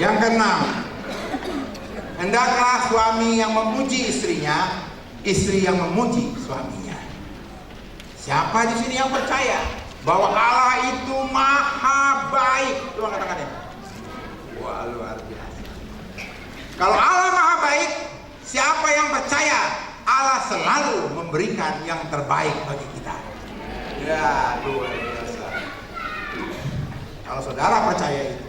Yang keenam, hendaklah suami yang memuji istrinya, istri yang memuji suaminya. Siapa di sini yang percaya bahwa Allah itu maha baik? Coba katakan ya. Wah, luar biasa. Kalau Allah maha baik, siapa yang percaya Allah selalu memberikan yang terbaik bagi kita? Ya, luar biasa. Kalau saudara percaya itu,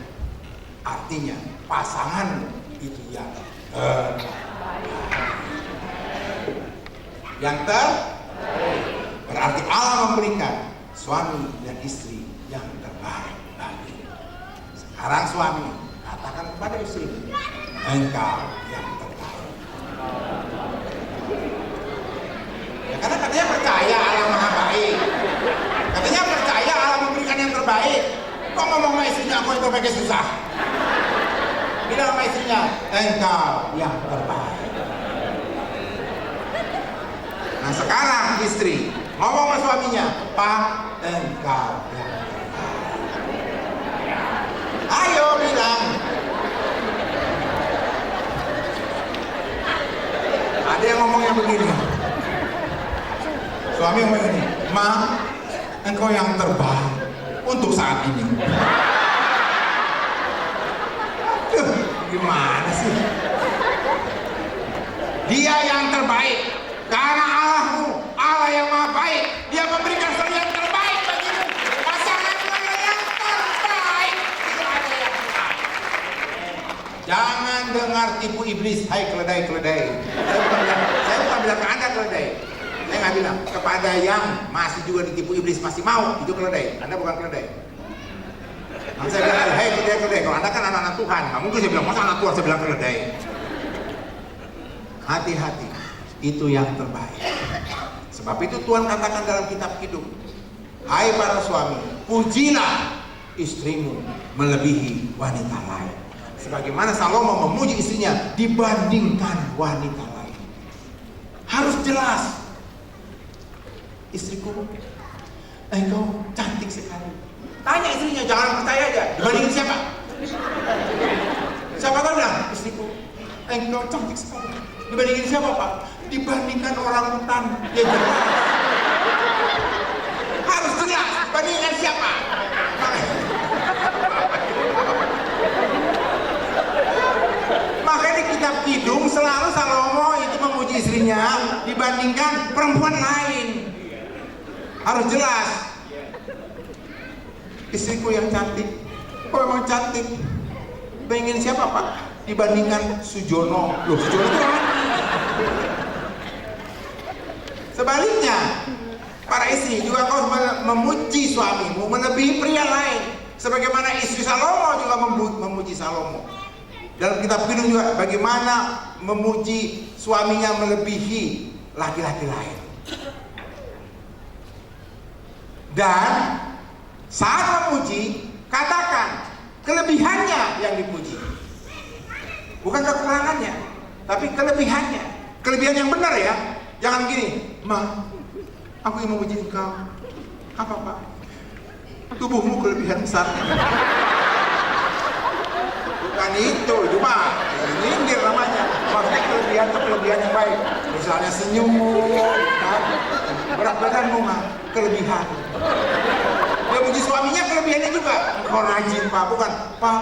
artinya pasangan itu yang terbaik. Berarti Allah memberikan suami dan istri yang terbaik bagi. Sekarang suami katakan kepada istri, engkau yang terbaik. Ya, karena katanya percaya Allah maha baik, katanya percaya Allah memberikan yang terbaik. Kok ngomong sama istrinya aku yang terbaik susah? Bilang sama istrinya, engkau yang terbaik. Nah sekarang istri ngomong sama suaminya, Pak, engkau yang terbaik. Ayo bilang. Ada yang ngomongnya begini. Suami ngomong begini, Ma, engkau yang terbaik untuk saat ini. Gimana sih? Dia yang terbaik karena Allahmu, Allah yang maha baik. Dia memberikan sesuatu yang terbaik bagimu. Pasanganmu yang terbaik. Jangan dengar tipu iblis. Hai keledai-keledai. Saya bukan bilang ke Anda keledai. Saya nggak bilang kepada yang masih juga ditipu iblis masih mau itu keledai. Anda bukan keledai. Nah, saya bilang, hei keledai-keledai. Kalau Anda kan anak-anak Tuhan, nggak mungkin saya bilang masa anak Tuhan saya bilang keledai. Hati-hati. Itu yang terbaik. Sebab itu Tuhan katakan dalam kitab Kidung, hai para suami, pujilah istrimu melebihi wanita lain. Sebagaimana Salomo memuji istrinya dibandingkan wanita lain. Harus jelas. Istriku, engkau cantik sekali. Tanya istrinya, jangan percaya aja. Dibandingin siapa? Siapa tahu bilang, istriku, engkau cantik sekali. Dibandingin siapa, Pak? Dibandingkan orang hutan. Ya jelas. Harus jelas. Dibandingkan siapa? Makanya di kitab Kidung selalu Salomo itu memuji istrinya dibandingkan perempuan lain. Harus jelas. Istriku yang cantik. Oh memang cantik. Dibandingin siapa, Pak? Dibandingkan Sujono. Loh, Sujono itu apa? Sebaliknya, para istri juga kau memuji suamimu melebihi pria lain. Sebagaimana istri Salomo juga memuji Salomo. Dalam kitab Kidung juga bagaimana memuji suaminya melebihi laki-laki lain. Dan saat memuji, katakan kelebihannya yang dipuji. Bukan kekurangannya, tapi kelebihannya. Kelebihan yang benar ya. Jangan gini, Ma, aku yang memuji engkau. Apa, Pak? Tubuhmu kelebihan besar. Bukan itu, cuma nyindir namanya. Maksudnya kelebihan yang baik. Misalnya senyum, kan? Berat badanmu, Ma, kelebihan. Dia puji suaminya kelebihannya juga. Engkau rajin, Pak. Bukan, Pak,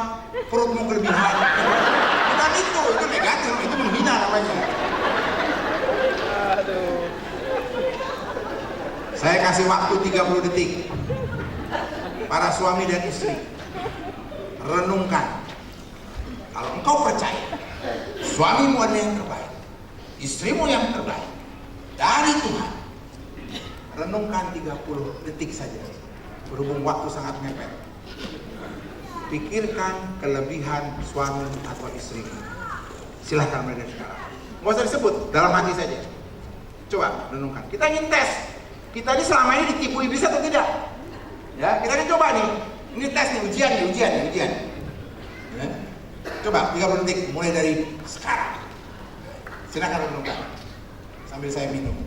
perutmu kelebihan. Bukan itu negatif, itu menghina namanya. Saya kasih waktu 30 detik. Para suami dan istri, renungkan. Kalau engkau percaya suamimu adalah yang terbaik, istrimu yang terbaik dari Tuhan, renungkan 30 detik saja. Berhubung waktu sangat mepet. Pikirkan kelebihan suami atau istrimu. Silahkan mulai dari sekarang. Nggak usah disebut, dalam hati saja. Coba renungkan. Kita ingin tes. Kita ini selama ini ditipu iblis atau tidak? Ya, kita akan coba nih. Ini tes nih, ujian. Ya. Coba 30 detik mulai dari sekarang. Silakan renungkan. Sambil saya minum.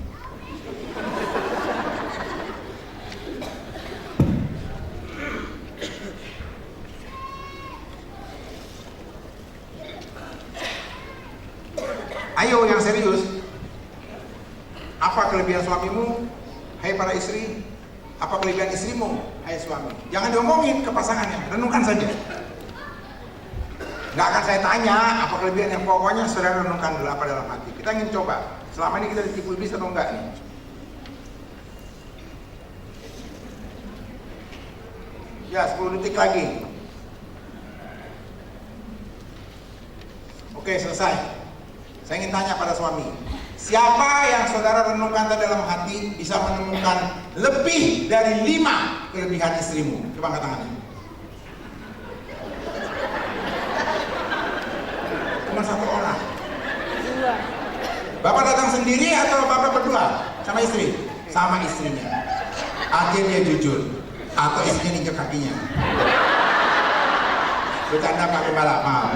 Ayo yang serius. Apa kelebihan suamimu, hai para istri? Apa kelebihan istrimu, hai suami? Jangan diomongin ke pasangannya, renungkan saja. Nggak akan saya tanya apa kelebihan yang pokoknya saudara renungkan dulu apa dalam hati. Kita ingin coba, selama ini kita ditipu iblis atau enggak nih? Ya, 10 detik lagi. Oke, selesai. Saya ingin tanya pada suami, siapa yang saudara renungkan dalam hati bisa menemukan lebih dari 5 kelebihan istrimu? Coba angkat tangannya. Cuma 1 orang. Bapak datang sendiri atau bapak berdua sama istri? Sama istrinya. Akhirnya dia jujur. Atau istrinya injek kakinya. Bercanda Pak Gembala, maaf.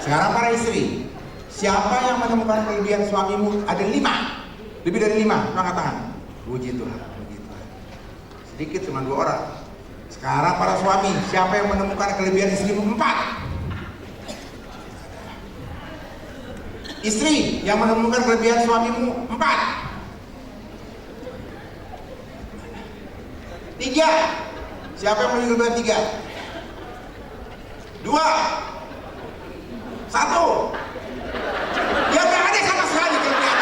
Sekarang para istri, siapa yang menemukan kelebihan suamimu ada 5? Lebih dari 5, angkat tangan. Puji Tuhan, puji Tuhan. Sedikit cuma 2 orang. Sekarang para suami, siapa yang menemukan kelebihan istrimu 4? Istri yang menemukan kelebihan suamimu 4. 3. Siapa yang menemukan kelebihan 3? 2. 1. Ya nggak ada sama sekali kelebihan.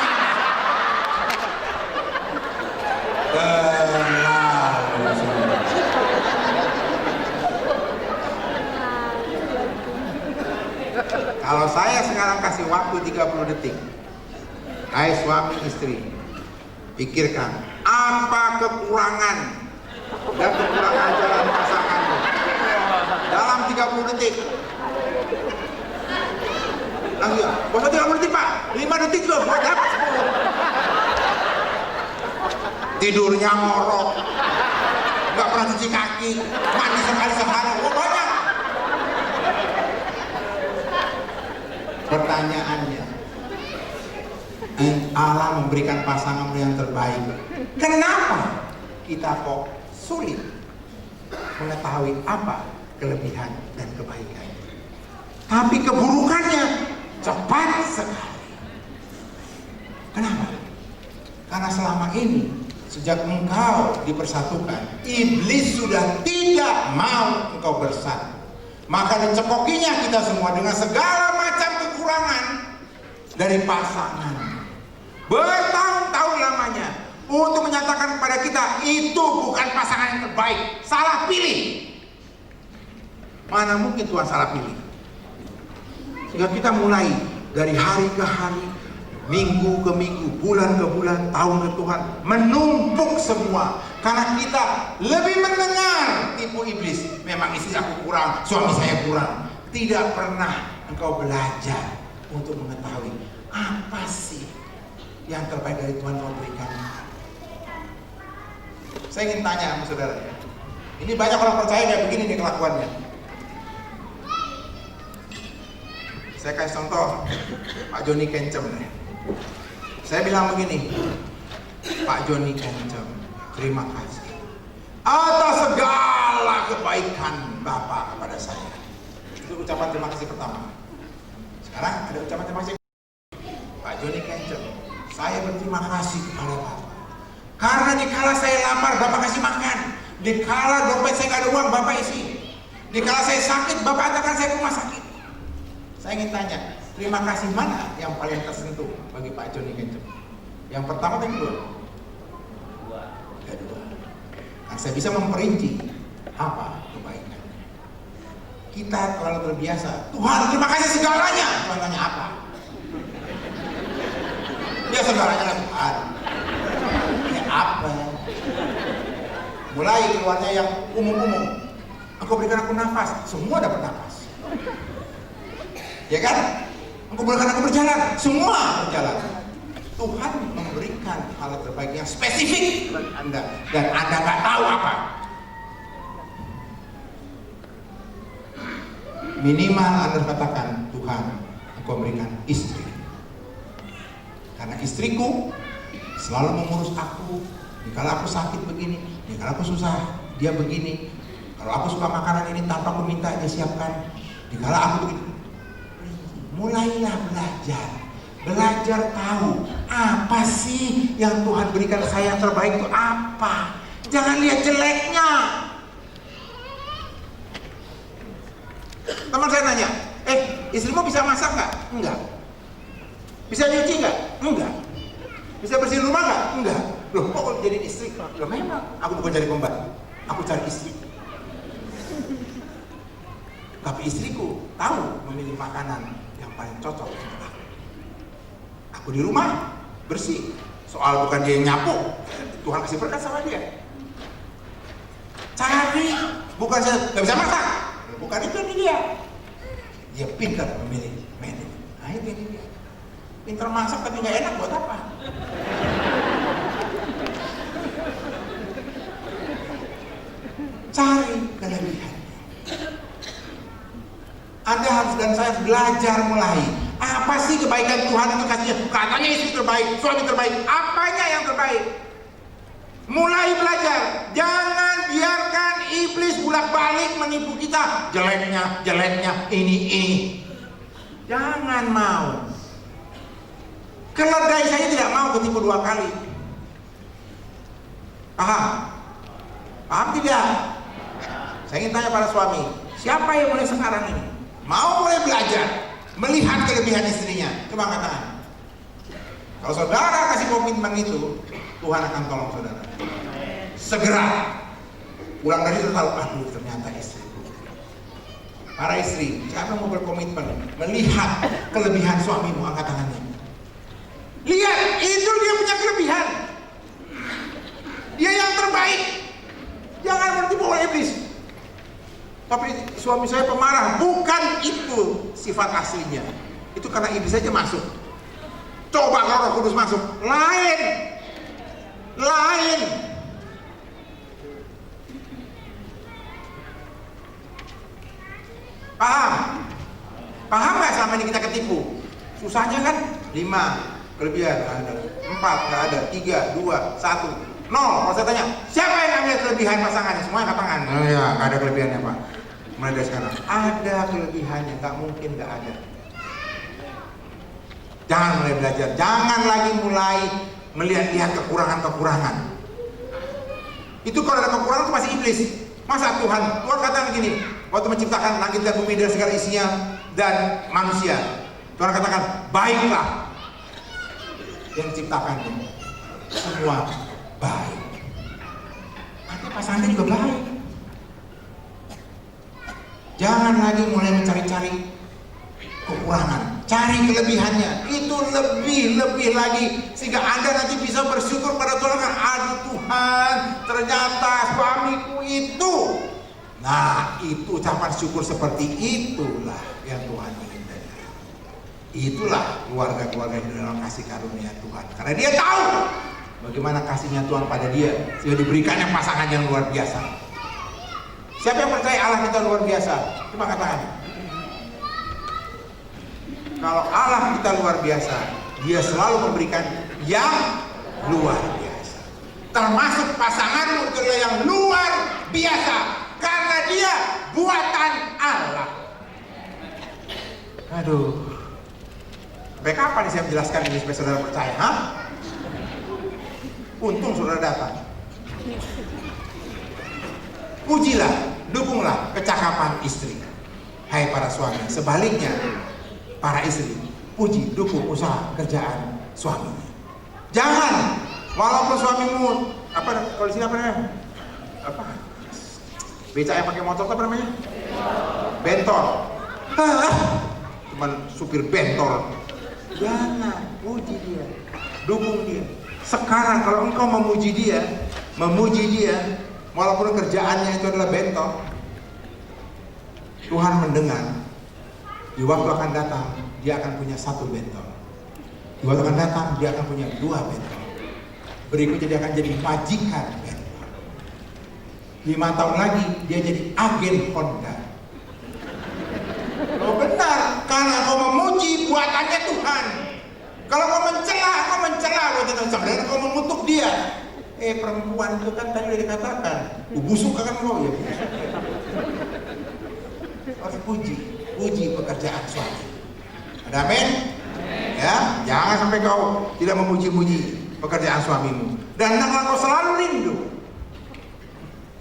Kalau saya sekarang kasih waktu 30 detik, hai suami istri, pikirkan apa kekurangan dan kekurangan jalan pasanganmu dalam 30 detik. Langsung ya, masa 30 detik Pak? 5 detik loh, mau dapat 10. Tidurnya ngorok, nggak pernah cuci kaki, mandi sekali sehari, banyak. Pertanyaannya, Allah memberikan pasangan yang terbaik. Kenapa kita kok sulit mengetahui apa kelebihan dan kebaikan? Tapi keburukannya cepat sekali. Kenapa? Karena selama ini sejak engkau dipersatukan, iblis sudah tidak mau engkau bersatu. Maka dicekokinya kita semua dengan segala macam kekurangan dari pasangan bertahun-tahun lamanya untuk menyatakan kepada kita itu bukan pasangan yang terbaik, salah pilih. Mana mungkin Tuhan salah pilih? Sehingga kita mulai dari hari ke hari, minggu ke minggu, bulan ke bulan, tahun ke Tuhan, menumpuk semua karena kita lebih mendengar tipu iblis. Memang istri aku kurang, suami saya kurang. Tidak pernah engkau belajar untuk mengetahui apa sih yang terbaik dari Tuhan kau berikan. Saya ingin tanya sama saudara ya, ini banyak orang percaya kayak begini nih kelakuannya. Saya kasih contoh Pak Joni Kencem nih. Saya bilang begini, Pak Joni Kencem, terima kasih atas segala kebaikan Bapak kepada saya. Itu ucapan terima kasih pertama. Sekarang ada ucapan terima kasih. Pak Joni Kencem, saya berterima kasih kepada Bapak karena dikala saya lapar Bapak kasih makan, dikala dompet saya nggak ada uang Bapak isi, dikala saya sakit Bapak antarkan saya ke rumah sakit. Saya ingin tanya, terima kasih mana yang paling tersentuh bagi Pak Joni Kencem? Yang pertama atau yang kedua? Kedua. Nah, saya bisa memperinci apa kebaikan. Kita terlalu terbiasa, Tuhan terima kasih segalanya. Tuhan tanya apa? Ya segalanya lah Tuhan. Ini apa? Mulai keluarnya yang umum-umum. Engkau berikan aku nafas, semua dapat nafas. Ya kan? Engkau berikan aku berjalan, semua berjalan. Tuhan memberikan hal terbaik yang spesifik bagi Anda dan Anda nggak tahu apa. Minimal Anda katakan, Tuhan, Engkau berikan istri. Karena istriku selalu mengurus aku. Kalau aku sakit begini, kalau aku susah, dia begini. Kalau aku suka makanan ini tanpa aku minta dia siapkan. Kalau aku begini. Mulailah belajar Belajar tahu apa sih yang Tuhan berikan saya yang terbaik itu apa. Jangan lihat jeleknya. Teman saya nanya, istrimu bisa masak nggak? Enggak. Bisa nyuci nggak? Enggak. Bisa bersihin rumah nggak? Enggak. Loh, kok jadi istri? Loh memang, aku bukan cari pembantu, aku cari istri. Tapi istriku tahu memilih makanan yang paling cocok untuk aku. Aku di rumah bersih. Soal bukan dia yang nyapu, Tuhan kasih berkat sama dia. Cari, bukan saya nggak bisa masak, bukan itu dia. Dia pintar memilih menu. Nah itu dia. Pintar masak tapi nggak enak buat apa? Cari kelebihannya. Anda harus dan saya harus belajar mulai. Apa sih kebaikan Tuhan itu kasihnya? Katanya istri terbaik, suami terbaik. Apanya yang terbaik? Mulai belajar. Jangan biarkan iblis bolak-balik menipu kita. Jeleknya, ini. Jangan mau. Keledai saya tidak mau ketipu 2 kali. Paham? Paham tidak? Saya ingin tanya para suami, siapa yang mulai sekarang ini mau mulai belajar melihat kelebihan istrinya? Coba angkat tangan. Kalau saudara kasih komitmen itu, Tuhan akan tolong saudara. Segera pulang dari itu tahu, aduh ternyata istriku. Para istri, siapa yang mau berkomitmen melihat kelebihan suamimu? Angkat tangannya. Lihat, itu dia punya kelebihan. Dia yang terbaik. Jangan bertipu oleh iblis. Tapi suami saya pemarah. Bukan itu sifat aslinya. Itu karena iblis saja masuk. Coba kalau Roh Kudus masuk, lain. Paham nggak selama ini kita ketipu? Susahnya kan 5 kelebihan nggak ada, 4 nggak ada, 3, 2, 1, 0. Kalau saya tanya, siapa yang ambil kelebihan pasangannya? Semuanya angkat tangan. Oh ya, nggak ada kelebihannya Pak. Mulai dari sekarang, ada kelebihannya, nggak mungkin nggak ada. Jangan mulai belajar, jangan lagi mulai melihat-lihat kekurangan-kekurangan. Itu kalau ada kekurangan itu masih iblis. Masa Tuhan katakan begini, waktu menciptakan langit dan bumi dan segala isinya dan manusia, Tuhan katakan, baiklah. Yang diciptakan semua baik. Nanti pasangannya juga baik. Jangan lagi mulai mencari-cari kekurangan, cari kelebihannya. Itu lebih lagi sehingga Anda nanti bisa bersyukur pada Tuhan kan, aduh Tuhan, ternyata suamiku itu. Nah, itu ucapan syukur seperti itulah yang Tuhan ingin dari. Itulah keluarga-keluarga yang dalam kasih karunia Tuhan. Karena dia tahu bagaimana kasihnya Tuhan pada dia sehingga diberikannya pasangan yang luar biasa. Siapa yang percaya Allah kita luar biasa? Coba katakan. Kalau Allah kita luar biasa, dia selalu memberikan yang luar biasa. Termasuk pasanganmu itu yang luar biasa. Karena dia buatan Allah. Aduh. Sampai kapan saya menjelaskan ini supaya saudara percaya? Untung saudara datang. Pujilah, dukunglah kecakapan istri. Hai para suami, sebaliknya para istri, puji, dukung usaha kerjaan suaminya. Jangan, walaupun suamimu kalau di sini apa namanya? Beca yang pakai motor apa namanya? Bentor. Cuman supir bentor. Jangan, puji dia, dukung dia. Sekarang kalau engkau memuji dia, walaupun kerjaannya itu adalah bentor, Tuhan mendengar. Di waktu akan datang, dia akan punya 1 bentor. Di waktu akan datang, dia akan punya 2 bentor. Berikutnya dia akan jadi majikan bentor. 5 tahun lagi, dia jadi agen Honda. Oh benar, karena kau memuji buatannya Tuhan. Kalau kau mencela buatan Tuhan. Dan kau mengutuk dia. Perempuan itu kan tadi udah dikatakan, busuk kan kau ya. Harus puji pekerjaan suami. Ada amin? Ya, jangan sampai kau tidak memuji-muji pekerjaan suamimu. Dan hendaklah kau selalu rindu.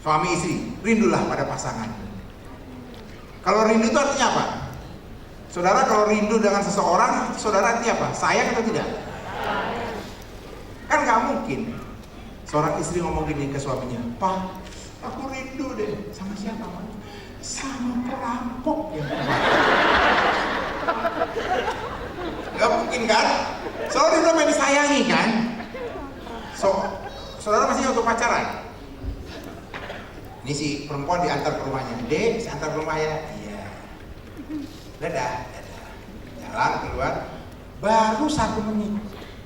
Suami istri, rindulah pada pasangan. Kalau rindu itu artinya apa? Saudara, kalau rindu dengan seseorang, saudara artinya apa? Sayang atau tidak? Kan gak mungkin seorang istri ngomong gini ke suaminya, "Pak, aku rindu deh." Sama siapa, Pak? Sama perampok yang gak mungkin kan? Soalnya itu memang disayangi kan? Saudara masih untuk pacaran? Ini si perempuan diantar ke rumahnya. "Dek, saya antar ke rumah ya." "Iya." Dadah. Jalan keluar. Baru 1 menit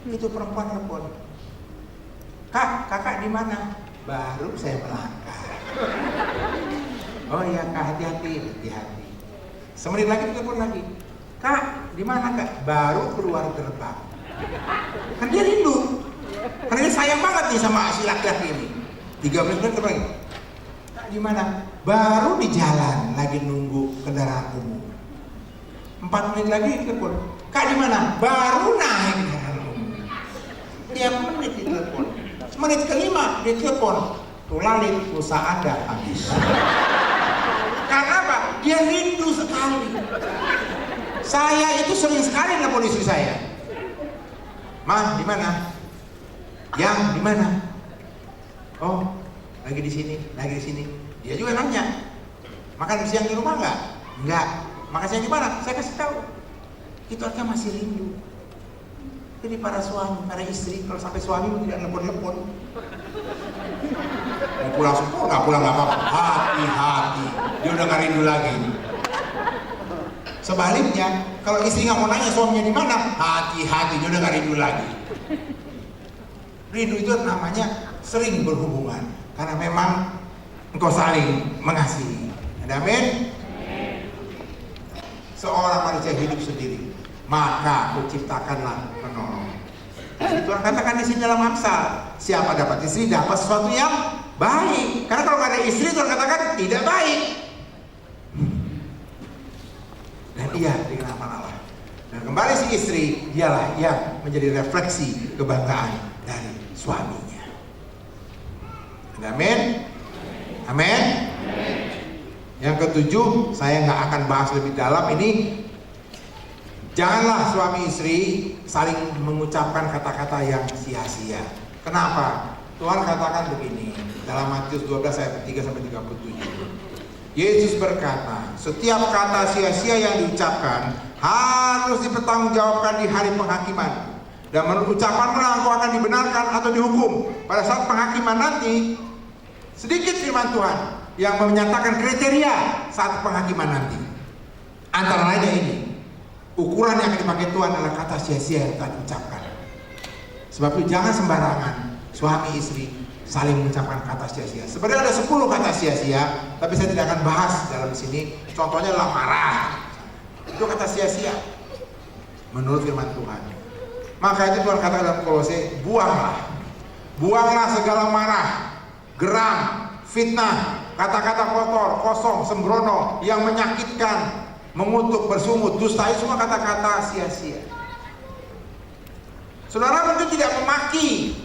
itu perempuan telepon, "Kak, kakak di mana?" "Baru saya melangkah." "Oh iya Kak, hati-hati." Semenit lagi telepon lagi, "Kak, di mana Kak?" "Baru keluar gerbang." Kan dia rindu. Karena dia sayang banget nih sama si laki-laki ini. 13 menit telepon lagi, "Kak, di mana?" "Baru di jalan, lagi nunggu kendaraan umum." 4 menit lagi telepon, "Kak, di mana?" "Baru naik kendaraan umum." Dia menit di telepon. Menit kelima dia telepon, "Tulalin, pulsa Anda habis." Karena apa? Dia rindu sekali. Saya itu sering sekali nelpon istri saya, "Mah, di mana?" "Yang di mana?" "Oh, lagi di sini, lagi di sini." Dia juga nanya, "Makan siang di rumah nggak?" "Nggak." "Makan siang di mana?" Saya kasih tahu. Itu artinya masih rindu. Jadi para suami, para istri, kalau sampai suamimu tidak nelpon-nelpon, mau pulang sekolah, nggak pulang nggak apa-apa. Hati-hati, dia udah nggak rindu lagi. Sebaliknya, kalau istri nggak mau nanya suaminya di mana, hati-hati, dia udah nggak rindu lagi. Rindu itu namanya sering berhubungan, karena memang engkau saling mengasihi. Amin. Seorang manusia hidup sendiri, maka kuciptakanlah penolong. Jadi Tuhan katakan di sini dalam Amsal, siapa dapat istri dapat sesuatu yang baik. Karena kalau nggak ada istri, Tuhan katakan tidak baik. Dan ia dengan aman Allah. Dan kembali si istri, dialah yang menjadi refleksi kebanggaan dari suaminya. Amin. Amin. Yang ketujuh, saya nggak akan bahas lebih dalam ini. Janganlah suami istri saling mengucapkan kata-kata yang sia-sia. Kenapa? Tuhan katakan begini dalam Matius 12 ayat 3-37. Yesus berkata, setiap kata sia-sia yang diucapkan harus dipertanggungjawabkan di hari penghakiman. Dan menurut ucapanmu engkau akan dibenarkan atau dihukum. Pada saat penghakiman nanti, sedikit firman Tuhan yang menyatakan kriteria saat penghakiman nanti. Antara lainnya ini, ukuran yang akan dipakai Tuhan adalah kata sia-sia yang telah diucapkan. Sebab itu jangan sembarangan suami istri saling mengucapkan kata sia-sia. Sebenarnya ada 10 kata sia-sia, tapi saya tidak akan bahas dalam sini. Contohnya adalah marah. Itu kata sia-sia menurut firman Tuhan. Maka itu Tuhan katakan dalam Kolose, buanglah segala marah, geram, fitnah, kata-kata kotor, kosong, sembrono, yang menyakitkan, mengutuk, bersungut, dusta, itu semua kata-kata sia-sia. Saudara mungkin tidak memaki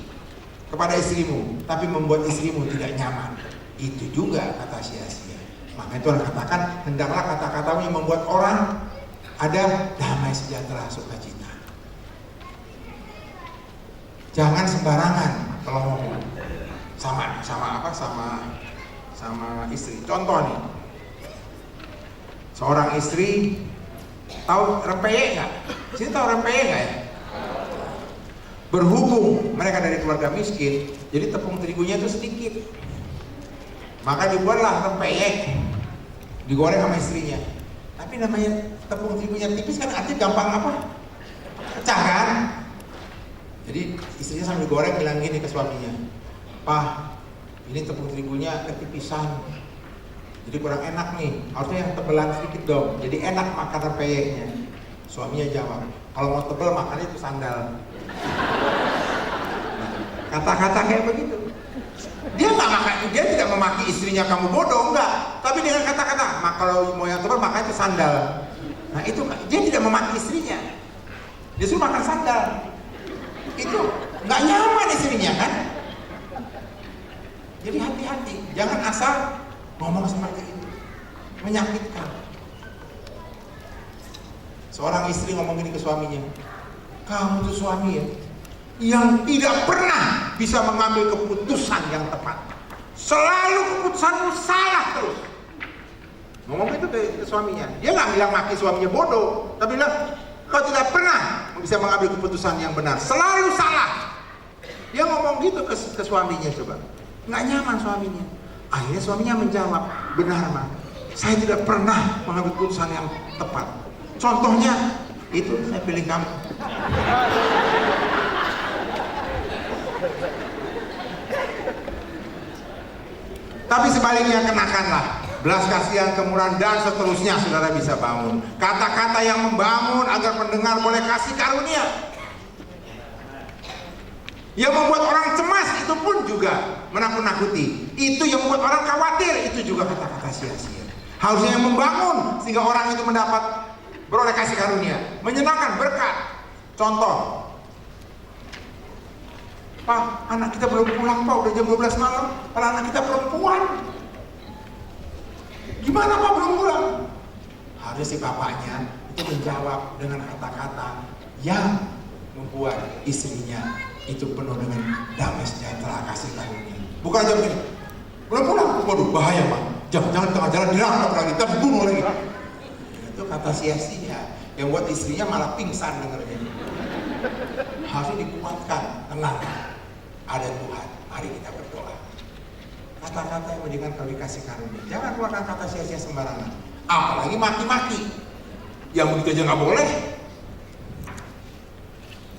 kepada istrimu, tapi membuat istrimu tidak nyaman. Itu juga kata sia-sia. Makanya Tuhan katakan, hendaklah kata-katamu yang membuat orang ada damai, sejahtera, sukacita. Jangan sembarangan kalau ngomong sama istri. Contoh nih, seorang istri tahu rempeyek nggak? Sini tahu rempeyek nggak ya? Berhubung mereka dari keluarga miskin, jadi tepung terigunya itu sedikit. Maka dibuatlah rempeyek, digoreng sama istrinya. Tapi namanya tepung terigunya tipis kan, artinya gampang apa? Pecah kan? Jadi istrinya sambil digoreng bilang gini ke suaminya, "Pak, ini tepung terigunya ketipisan, jadi kurang enak nih, harusnya yang tebelan sedikit dong, jadi enak makan rempeyeknya." Suaminya jawab, "Kalau mau tebel makannya itu sandal." Kata-kata kayak begitu. Dia tidak memaki istrinya kamu bodoh, enggak. Tapi dengan kata-kata, kalau mau yang tebal makanya itu sandal. Nah itu dia tidak memaki istrinya. Dia suruh makan sandal. Itu nggak nyaman istrinya kan? Jadi hati-hati, jangan asal ngomong seperti itu, menyakitkan. Seorang istri ngomong gini ke suaminya, kamu tuh suami ya, yang tidak pernah bisa mengambil keputusan yang tepat. Selalu keputusanmu salah terus. Ngomong itu ke suaminya. Dia nggak bilang maki suaminya bodoh, tapi bilang kau tidak pernah bisa mengambil keputusan yang benar. Selalu salah. Dia ngomong gitu ke suaminya coba. Nggak nyaman suaminya. Akhirnya suaminya menjawab, benar mah. Saya tidak pernah mengambil keputusan yang tepat. Contohnya itu saya pilih kamu. Tapi sebaliknya kenakanlah belas kasihan, kemurahan dan seterusnya, saudara bisa bangun. Kata-kata yang membangun agar pendengar boleh kasih karunia. Yang membuat orang cemas itu pun juga menakut-nakuti. Itu yang membuat orang khawatir, itu juga kata-kata sia-sia. Harusnya yang membangun sehingga orang itu mendapat beroleh kasih karunia, menyenangkan, berkat. Contoh, Pak, anak kita belum pulang Pak, udah jam 12 malam. Kalau anak kita perempuan, gimana Pak belum pulang? Harus si bapaknya itu menjawab dengan kata-kata yang membuat istrinya itu penuh dengan damai sejahtera kasih karunia. Bukan jam ini, belum pulang, waduh bahaya Pak, jangan tengah jalan dirangkap lagi, kita dibunuh lagi. Itu kata sia-sia yang buat istrinya malah pingsan dengarnya. Harusnya dikuatkan, tenang, ada Tuhan, mari kita berdoa. Kata-kata yang menjadikan kau dikasih karunia, jangan keluarkan kata sia-sia sembarangan, apalagi maki-maki yang begitu aja nggak boleh.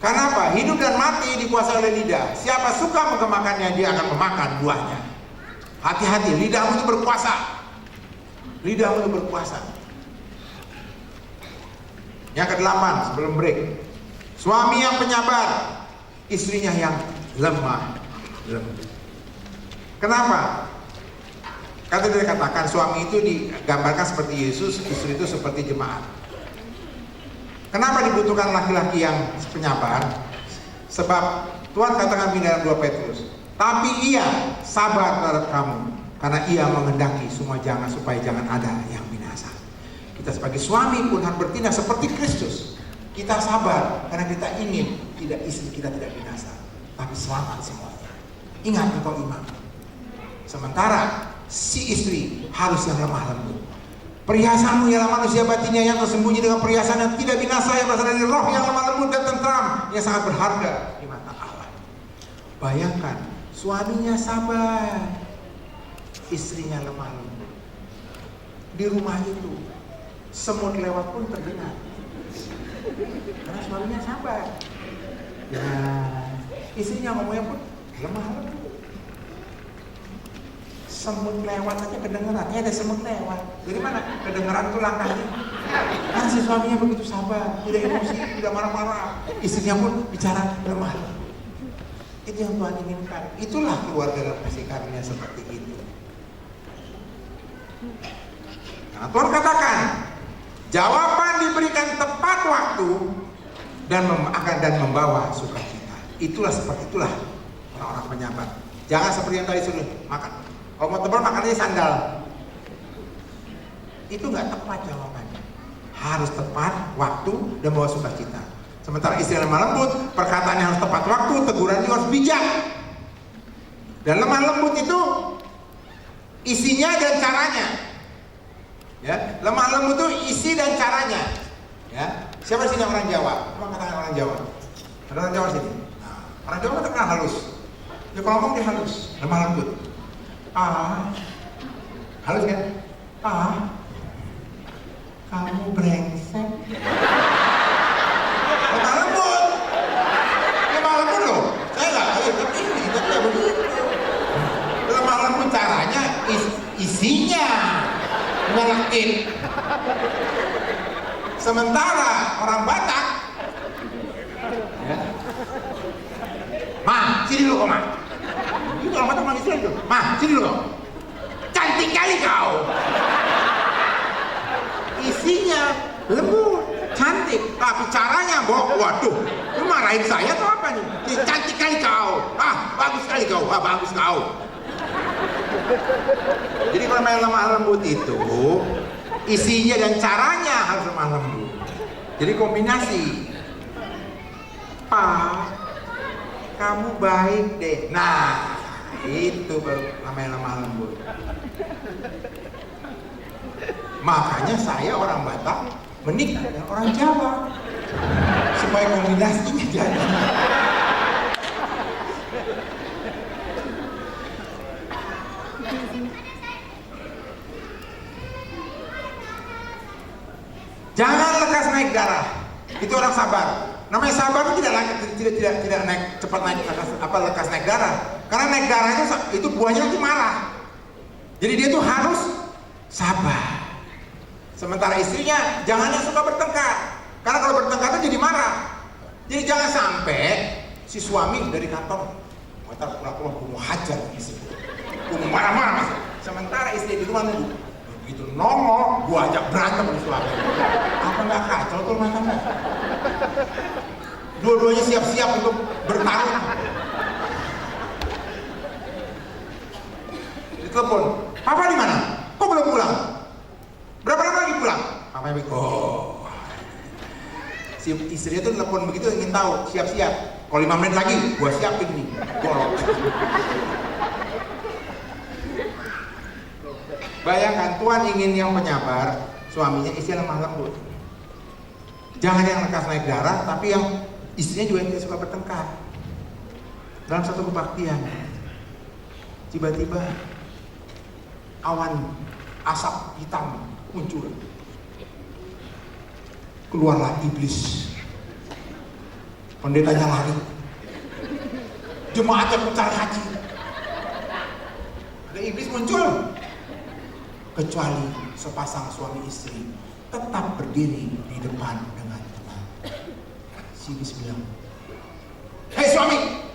Karena apa? Hidup dan mati dikuasai oleh lidah. Siapa suka mengemakannya, dia akan memakan buahnya. Hati-hati, lidahmu itu berkuasa. Lidahmu itu berkuasa. Yang ke-8 sebelum break, suami yang penyabar, istrinya yang lemah lembut. Kenapa? Kata dia katakan suami itu digambarkan seperti Yesus, istri itu seperti jemaat. Kenapa dibutuhkan laki-laki yang penyabar? Sebab Tuhan katakan di dalam 2 Petrus, tapi ia sabar terhadap kamu, karena ia menghendaki supaya jangan ada yang binasa. Kita sebagai suami pun harus bertindak seperti Kristus. Kita sabar karena kita ingin istri kita tidak binasa, tapi selamat semuanya. Ingat engkau imam. Sementara si istri harus yang lemah lembut. Perhiasanmu ialah manusia batinnya yang tersembunyi dengan perhiasan yang tidak binasa, yang berasal dari roh yang lemah lembut dan tentram, yang sangat berharga di mata Allah. Bayangkan, suaminya sabar, istrinya lemah lembut. Di rumah itu semut lewat pun terdengar, karena suaminya sabar. Ya, istrinya ngomongnya pun lemah lembut. Semut lewat aja kedengeran, ya ada semut lewat. Dari mana? Kedengeran tuh langkahnya. Nah, si suaminya begitu sabar, tidak emosi, tidak marah-marah. Istrinya pun bicara lemah. Itu yang Tuhan inginkan. Itulah keluarga dalam kasih karunia seperti itu. Nah, Tuhan katakan, jawaban diberikan tepat waktu dan membawa sukacita. Seperti itulah orang-orang penyabar. Jangan seperti yang tadi suruh makan. Kalau mau tebal makannya sandal. Itu nggak tepat jawabannya. Harus tepat waktu dan bawa sukacita. Sementara istri lemah lembut, perkataannya harus tepat waktu, teguran juga harus bijak. Dan lemah lembut itu isinya dan caranya. Ya, lemah lembut itu isi dan caranya. Ya, siapa sini orang Jawa? Coba katakan orang Jawa. Ada orang Jawa sini. Nah, orang Jawa kan terkenal halus. Ya kalau ngomong dia halus, lemah lembut. Halus kan? Kamu brengsek. Lemah lembut. Lemah lembut loh. Saya nggak tahu, tapi ini tidak begitu. Lemah lembut caranya, isinya ngelekit. Sementara orang Batak, ya, sini dulu kau itu orang Batak manggil itu, sini dulu kau. Cantik kali kau. Isinya lembut, cantik, Tapi caranya, waduh, lu marahin saya atau apa nih? Cantik kali kau, bagus kali kau, bagus kau. Jadi kalau main lemah lembut itu, isinya dan caranya harus lemah lembut. Jadi kombinasi. Pak, kamu baik deh. Nah, itu baru namanya lemah lembut. Makanya saya orang Batak menikah dengan orang Jawa supaya kombinasinya jadi. Jangan lekas naik darah. Itu orang sabar. Namanya sabar itu tidak naik cepat naik lekas naik darah. Karena naik darah itu buahnya nanti marah. Jadi dia tuh harus sabar. Sementara istrinya jangan yang suka bertengkar. Karena kalau bertengkar itu jadi marah. Jadi jangan sampai si suami dari kantor mata pulang mau hajar istri. Mau marah-marah mas. Sementara istri di rumah nunggu. Begitu nongol, gua ajak berantem sama suami. Apa nggak kacau tuh matanya? Dua-duanya siap-siap untuk bertarung. Ditelepon, papa di mana? Kok belum pulang? Berapa lama lagi pulang? Papa beko. Si istrinya tuh telepon begitu ingin tahu, siap-siap. Kalau 5 menit lagi, gua siapin nih. Golok. Bayangkan Tuhan ingin yang penyabar, suaminya istri lemah lembut. Jangan yang lekas naik darah, tapi yang istrinya juga yang tidak suka bertengkar. Dalam satu kebaktian, tiba-tiba awan asap hitam muncul. Keluarlah iblis. Pendetanya lari. Jemaatnya putar haji. Ada iblis muncul. Kecuali sepasang suami istri tetap berdiri di depan dengan tenang. Si iblis bilang, hei suami,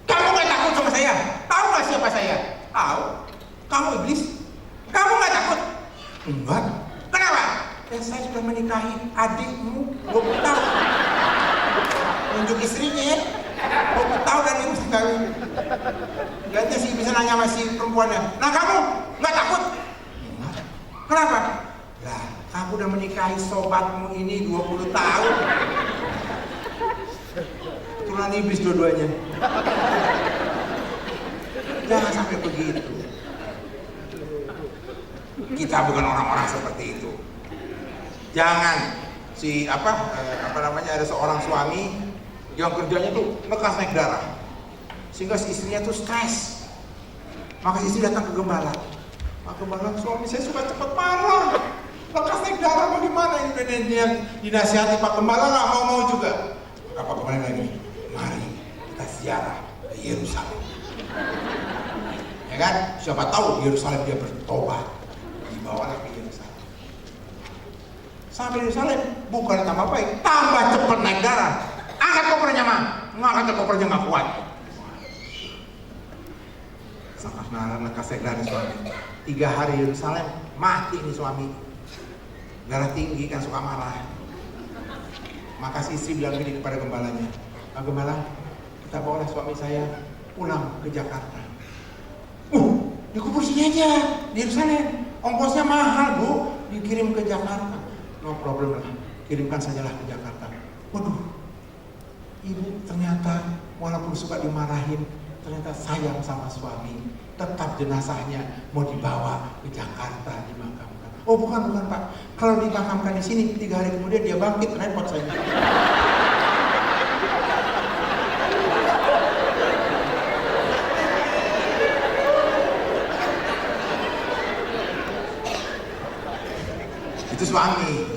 kamu gak takut sama saya? Tahu gak siapa saya? Tahu. Kamu iblis? Kamu gak takut? Enggak. Kenapa? Ya saya sudah menikahi adikmu 20 tahun. Tunjuk istrinya ya. 20 tahun dan itu sekali. Lihatnya si bisa nanya sama si perempuannya. Nah kamu gak takut? Kenapa? Lah, kamu udah menikahi sobatmu ini 20 tahun. Keturunan iblis dua-duanya. Jangan sampai begitu. Kita bukan orang-orang seperti itu. Jangan ada seorang suami yang kerjanya tuh lekas naik darah. Sehingga si istrinya tuh stres. Maka si istri datang ke gembala. Pak Gembala, suami saya suka cepat marah. Lekas naik darah bagaimana? Ini udah dinasihati Pak Gembala nggak mau juga. Maka Pak Gembala lagi, mari kita ziarah ke Yerusalem. Ya kan? Siapa tahu di Yerusalem dia bertobat. Dibawalah ke Yerusalem. Sampai Yerusalem bukan tambah baik, tambah cepat naik darah. Angkat kopernya mah, angkat kopernya nggak kuat. Sangat marah lekas naik darah suami. 3 hari Yerusalem, mati nih suami. Darah tinggi kan suka marah. Maka si istri bilang gini kepada gembalanya, Pak Gembala, kita bawa suami saya pulang ke Jakarta. Dikubur sini aja di Yerusalem. Ongkosnya mahal bu, dikirim ke Jakarta. No problem lah, kirimkan sajalah ke Jakarta. Waduh, ibu ternyata walaupun suka dimarahin, ternyata sayang sama suami. Tetap jenazahnya mau dibawa ke Jakarta dimakamkan. Oh bukan Pak, kalau dimakamkan di sini 3 hari kemudian dia bangkit, repot saya. Itu suami.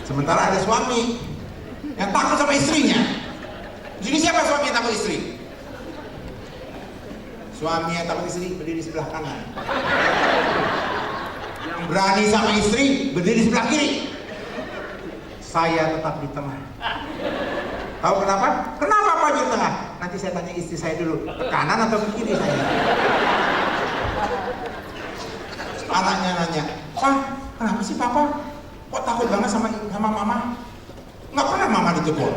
Sementara ada suami yang takut sama istrinya. Jadi siapa suami yang takut istri? Suami yang takut istri berdiri di sebelah kanan. Yang berani sama istri berdiri di sebelah kiri. Saya tetap di tengah. Tahu kenapa? Kenapa Pak di tengah? Nanti saya tanya istri saya dulu, ke kanan atau ke kiri saya? Anaknya nanya, Pak, kenapa sih Papa? Kok takut banget sama mama? Nggak pernah mama ditegur.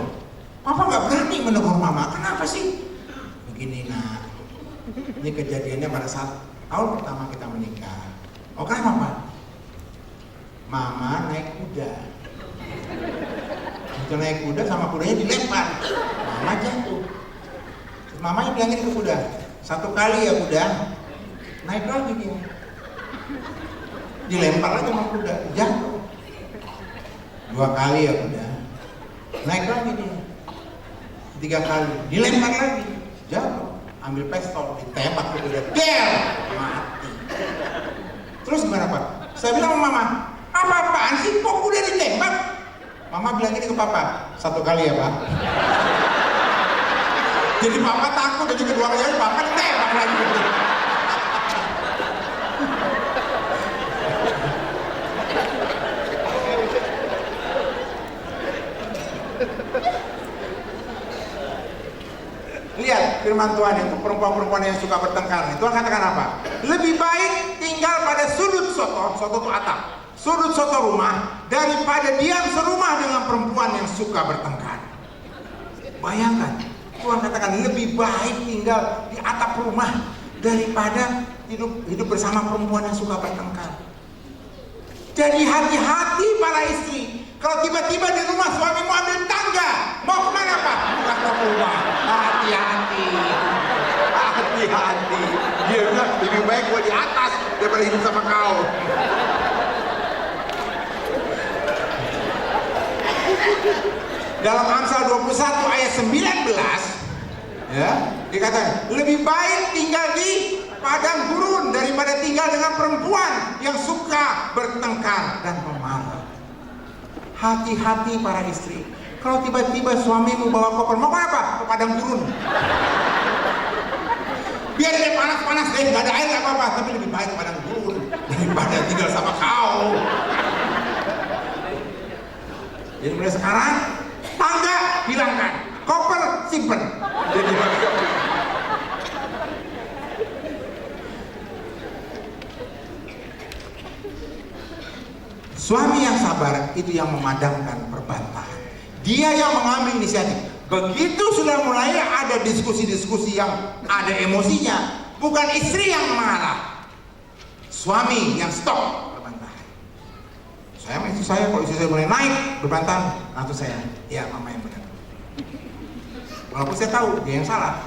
Papa nggak berani menegur mama. Kenapa sih? Begini nak, ini kejadiannya pada saat tahun pertama kita menikah. Oh kenapa Pak? Mama naik kuda. Begitu naik kuda sama kudanya dilempar. Mama jatuh. Terus mamanya bilangin ke kuda, 1 kali ya kuda, naik lagi dia. Dilempar lagi sama kuda, jatuh. 2 kali ya kuda, naik lagi dia. 3 kali, dilempar lagi, jatuh. Ambil pistol, ditembak ke kuda, der, mati. Terus gimana Pak? Saya bilang sama Mama, apa-apaan sih kok kuda ditembak? Mama bilang gini ke Papa, 1 kali ya Pak. Jadi Papa takut, jadi kedua kali Papa tembak lagi. Lihat firman Tuhan itu perempuan-perempuan yang suka bertengkar. Tuhan katakan apa? Lebih baik tinggal pada sudut soto itu atap, sudut soto rumah, daripada diam serumah dengan perempuan yang suka bertengkar. Bayangkan, Tuhan katakan lebih baik tinggal di atap rumah daripada hidup bersama perempuan yang suka bertengkar. Jadi hati-hati para istri. Kalau tiba-tiba di rumah suamimu ambil tangga, mau kemana Pak? Bukan ke rumah. Hati-hati, hati-hati. Dia bilang lebih baik gua di atas daripada hidup sama kau. Dalam Amsal 21 ayat 19, ya, dikatakan lebih baik tinggal di padang gurun daripada tinggal dengan perempuan yang suka bertengkar dan memarah. Hati-hati para istri. Kalau tiba-tiba suamimu bawa koper, mau apa? Ke padang gurun. Biar dia panas-panas deh, nggak ada air nggak apa-apa. Tapi lebih baik padang gurun daripada tinggal sama kau. Jadi mulai sekarang tangga hilangkan, koper simpen. Jadi suami yang sabar itu yang memadamkan perbantahan. Dia yang mengambil inisiatif. Begitu sudah mulai ada diskusi-diskusi yang ada emosinya, bukan istri yang marah, suami yang stop perbantahan. Saya sama istri saya, kalau istri saya mulai naik berbantahan, langsung saya, ya mama yang benar. Walaupun saya tahu dia yang salah.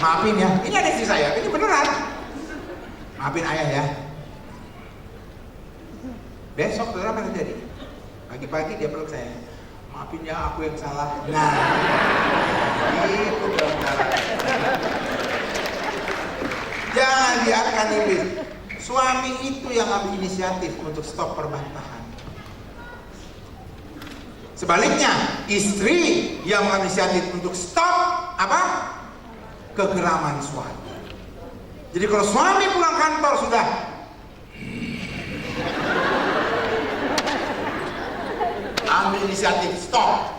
Maafin ya, ini ada istri saya, ini beneran. Maafin ayah ya. Besok saudara apa terjadi? Pagi-pagi dia peluk saya. Maafin ya, aku yang salah. Nah, itu saudara. Jangan biarkan iblis. Suami itu yang ambil inisiatif untuk stop perbantahan. Sebaliknya, istri yang mengambil inisiatif untuk stop apa? Kegeraman suami. Jadi kalau suami pulang kantor sudah ambil inisiatif stop.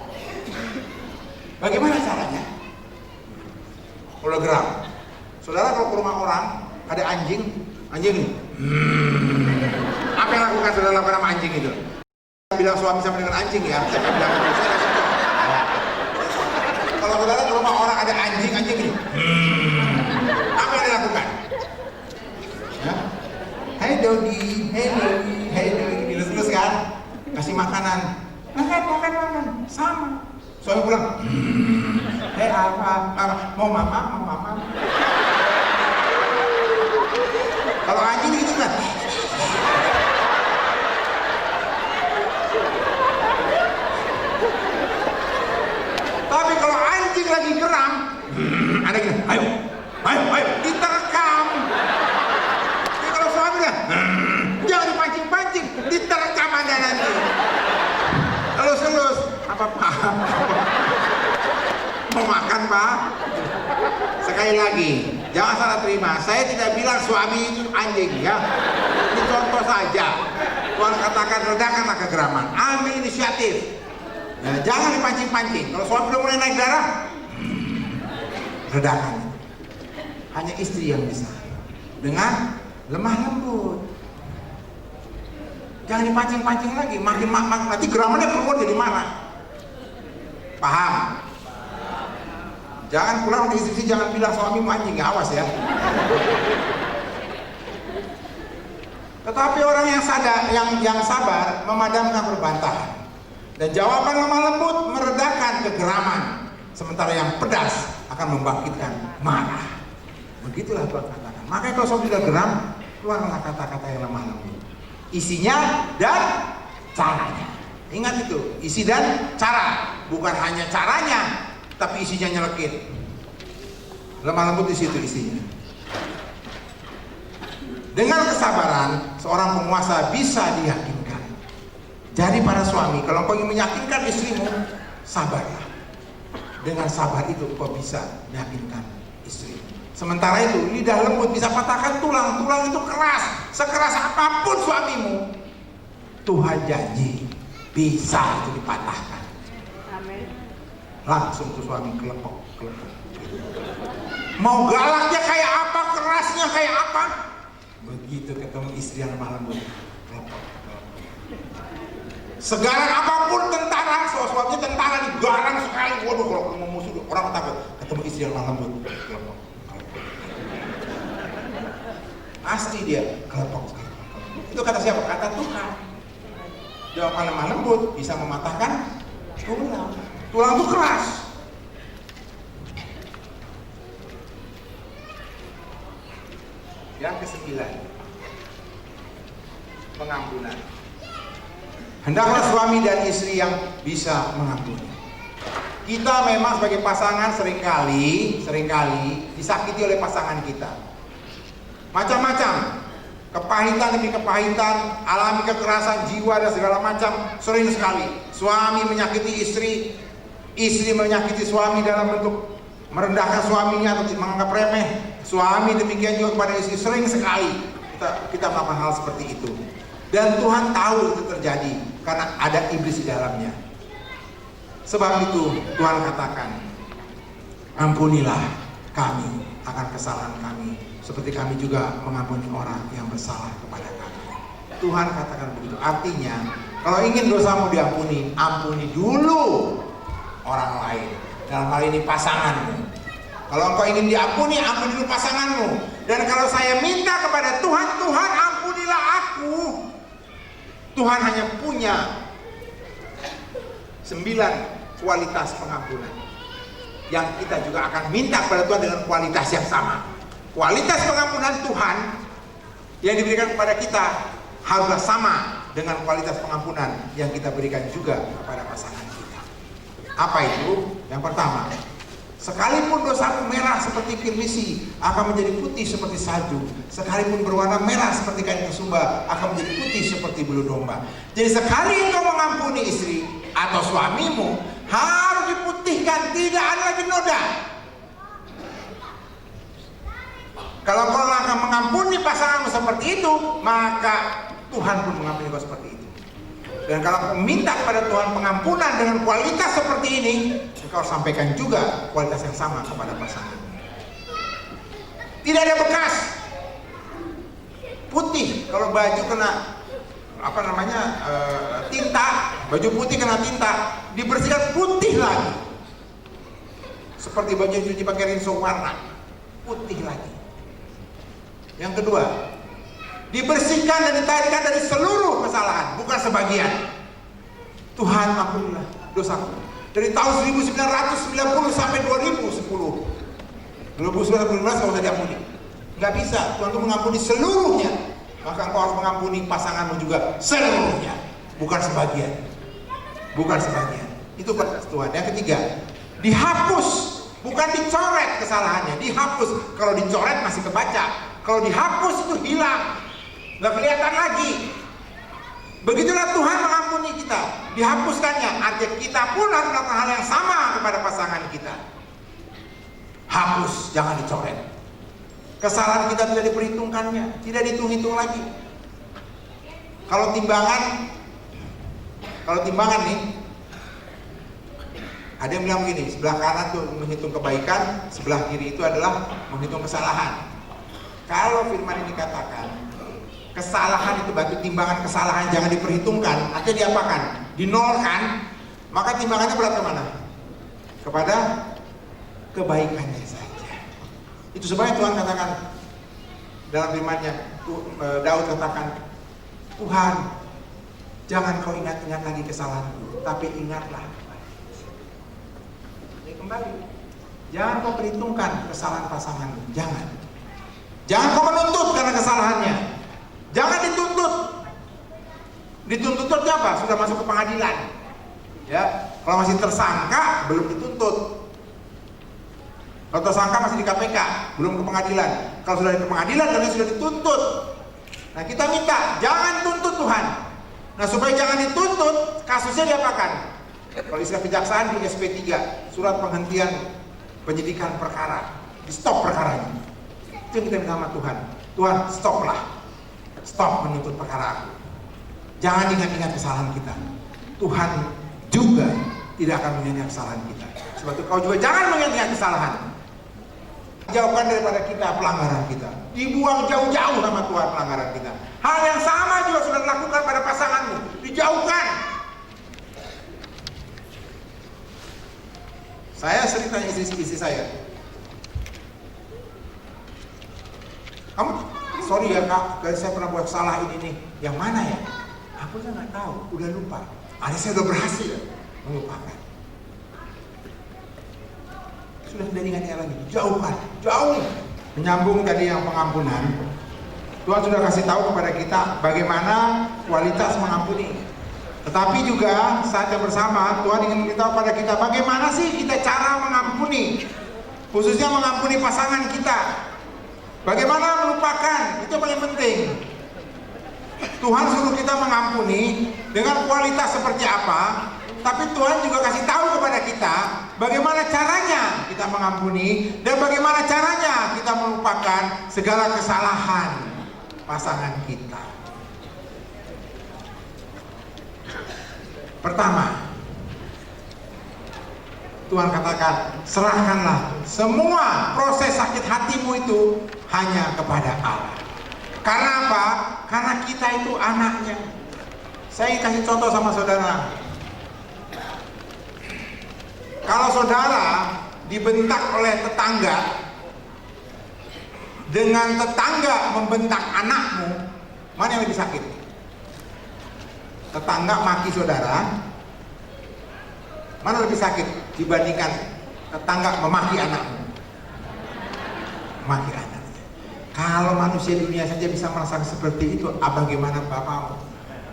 Bagaimana caranya? Kalau geram, saudara kalau ke rumah orang ada anjing ini. Apa yang lakukan saudara lakukan sama anjing itu? Bilang suami sama dengan anjing ya. Saya bilang saya kalau saudara ke rumah orang ada anjing ini. Apa yang dilakukan? Ya? Hey doggy, dilus-lus kan? Kasih makanan, makan, sama. Suami pulang, hey apa, mau mama. Kalau anjing gitu kan? Tapi kalau anjing lagi geram, ada gini, ayo, diterkam. Jadi kalau suami bilang, jangan dipancing-pancing, diterkam Anda nanti. Elus-elus, apa Pak? Mau makan Pak? Sekali lagi, jangan salah terima. Saya tidak bilang suami itu anjing ya. Ini contoh saja. Tuhan katakan redakanlah kegeraman, ambil inisiatif. Ya, jangan dipancing-pancing. Kalau suami udah mulai naik darah, redakan. Hanya istri yang bisa dengan lemah lembut. Jangan dipancing-pancing lagi, makin nanti geramannya keluar jadi marah. Paham? Jangan pulang ke istri, jangan bilang suami mancing, awas ya. Tetapi orang yang sadar, yang sabar memadamkan perbantahan, dan jawaban lemah lembut meredakan kegeraman, sementara yang pedas akan membangkitkan marah. Begitulah Tuhan katakan. Makanya kalau sudah geram, keluarlah kata-kata yang lemah lembut. Isinya dan caranya. Ingat itu, isi dan cara, bukan hanya caranya, tapi isinya nyelekit. Lemah lembut di situ isinya. Dengan kesabaran, seorang penguasa bisa diyakinkan. Jadi para suami, kalau kau ingin meyakinkan istrimu, sabarlah. Dengan sabar itu kau bisa meyakinkan istri. Sementara itu, lidah lembut bisa patahkan tulang. Tulang itu keras, sekeras apapun suamimu, Tuhan janji bisa itu dipatahkan. Amin. Langsung tuh suami kelepok. Mau galaknya kayak apa, kerasnya kayak apa, begitu ketemu istri yang lemah lembut, kelepok. Segaran apapun tentara, suaminya tentara digarang sekali. Waduh, kalau ketemu musuh orang takut. Ketemu istri yang lemah lembut, kelepok. Pasti dia kelepok. Itu kata siapa? Kata Tuhan. Jawaban lemah lembut bisa mematahkan tulang. Tulang itu keras. Yang ke-9, pengampunan. Hendaklah suami dan istri yang bisa mengampuni. Kita memang sebagai pasangan seringkali disakiti oleh pasangan kita. Macam-macam, kepahitan demi kepahitan, alami kekerasan jiwa dan segala macam, sering sekali. Suami menyakiti istri, istri menyakiti suami dalam bentuk merendahkan suaminya atau menganggap remeh. Suami demikian juga kepada istri, sering sekali kita melakukan hal seperti itu. Dan Tuhan tahu itu terjadi karena ada iblis di dalamnya. Sebab itu Tuhan katakan, ampunilah kami akan kesalahan kami, seperti kami juga mengampuni orang yang bersalah kepada kami. Tuhan katakan begitu. Artinya, kalau ingin dosamu diampuni, ampuni dulu orang lain. Dalam hal ini pasanganmu. Kalau engkau ingin diampuni, ampuni dulu pasanganmu. Dan kalau saya minta kepada Tuhan, Tuhan ampunilah aku. Tuhan hanya punya 9 kualitas pengampunan, yang kita juga akan minta kepada Tuhan dengan kualitas yang sama. Kualitas pengampunan Tuhan yang diberikan kepada kita haruslah sama dengan kualitas pengampunan yang kita berikan juga kepada pasangan kita. Apa itu? Yang pertama, sekalipun dosamu merah seperti kirmisi, akan menjadi putih seperti salju. Sekalipun berwarna merah seperti kain kesumba, akan menjadi putih seperti bulu domba. Jadi sekali engkau mengampuni istri atau suamimu, harus diputihkan, tidak ada lagi noda. Kalau engkau akan mengampuni pasanganmu seperti itu, maka Tuhan pun mengampuni engkau seperti itu. Dan kalau engkau minta kepada Tuhan pengampunan dengan kualitas seperti ini, engkau sampaikan juga kualitas yang sama kepada pasangan. Tidak ada bekas, putih. Kalau baju kena tinta, baju putih kena tinta, dibersihkan putih lagi. Seperti baju yang cuci pakai rinso warna, putih lagi. Yang kedua, dibersihkan dan ditarikan dari seluruh kesalahan, bukan sebagian. Tuhan ampunilah dosaku. Dari tahun 1990 sampai 2010, 2019 kalau usah diampuni, nggak bisa. Tuhan itu mengampuni seluruhnya. Maka engkau harus mengampuni pasanganmu juga seluruhnya, bukan sebagian. Bukan sebagian. Itu kualitas Tuhan. Yang ketiga, dihapus, bukan dicoret kesalahannya, dihapus. Kalau dicoret masih kebaca, kalau dihapus itu hilang, nggak kelihatan lagi. Begitulah Tuhan mengampuni kita, dihapuskannya. Artinya kita pun harus melakukan hal yang sama kepada pasangan kita. Hapus, jangan dicoret. Kesalahan kita tidak diperhitungkannya, tidak dihitung-hitung lagi. Kalau timbangan nih, ada yang bilang begini, sebelah kanan tuh menghitung kebaikan, sebelah kiri itu adalah menghitung kesalahan. Kalau firman ini katakan, kesalahan itu, batu timbangan kesalahan jangan diperhitungkan, artinya diapakan? Dinolkan, maka timbangannya berat kemana? Kepada kebaikannya saja. Itu sebabnya Tuhan katakan dalam firman-Nya, Daud katakan, Tuhan, jangan kau ingat-ingat lagi kesalahanku, tapi ingatlah. Ini kembali, jangan kau perhitungkan kesalahan pasanganmu, jangan. Jangan kau menuntut karena kesalahannya. Jangan dituntut. Dituntut itu apa? Sudah masuk ke pengadilan. Ya, kalau masih tersangka belum dituntut. Kalau tersangka masih di KPK, belum ke pengadilan. Kalau sudah di pengadilan dan sudah dituntut. Nah, kita minta jangan tuntut Tuhan. Nah, supaya jangan dituntut, kasusnya diapakan? Kalau istilah kejaksaan di SP3, surat penghentian penyidikan perkara. Di stop perkaranya. Itu yang kita minta sama Tuhan. Tuhan, stoplah. Stop menuntut perkara aku. Jangan ingat-ingat kesalahan kita. Tuhan juga tidak akan mengingat kesalahan kita. Sebab itu kau juga jangan mengingat kesalahan. Jauhkan daripada kita pelanggaran kita. Dibuang jauh-jauh sama Tuhan pelanggaran kita. Hal yang sama juga sudah dilakukan pada pasanganmu. Dijauhkan. Saya sering tanya istri saya, kamu, sorry ya kak, saya pernah buat salah ini nih. Yang mana ya? Aku aja nggak tahu, udah lupa. Ada saya udah berhasil melupakan. Sudah tidak ingatnya lagi, jauhkan, jauh. Menyambung tadi yang pengampunan, Tuhan sudah kasih tahu kepada kita bagaimana kualitas mengampuni. Tetapi juga saat yang bersama Tuhan ingin memberitahu pada kita bagaimana sih kita cara mengampuni, khususnya mengampuni pasangan kita. Bagaimana melupakan, itu paling penting. Tuhan suruh kita mengampuni dengan kualitas seperti apa, tapi Tuhan juga kasih tahu kepada kita bagaimana caranya kita mengampuni dan bagaimana caranya kita melupakan segala kesalahan pasangan kita. Pertama, Tuhan katakan, serahkanlah semua proses sakit hatimu itu hanya kepada Allah. Karena apa? Karena kita itu anaknya. Saya kasih contoh sama saudara. Kalau saudara dibentak oleh tetangga, dengan tetangga membentak anakmu, mana yang lebih sakit? Tetangga maki saudara, mana lebih sakit dibandingkan tetangga memaki anakmu? Memaki anaknya. Kalau manusia dunia saja bisa merasakan seperti itu, bagaimana bapakmu?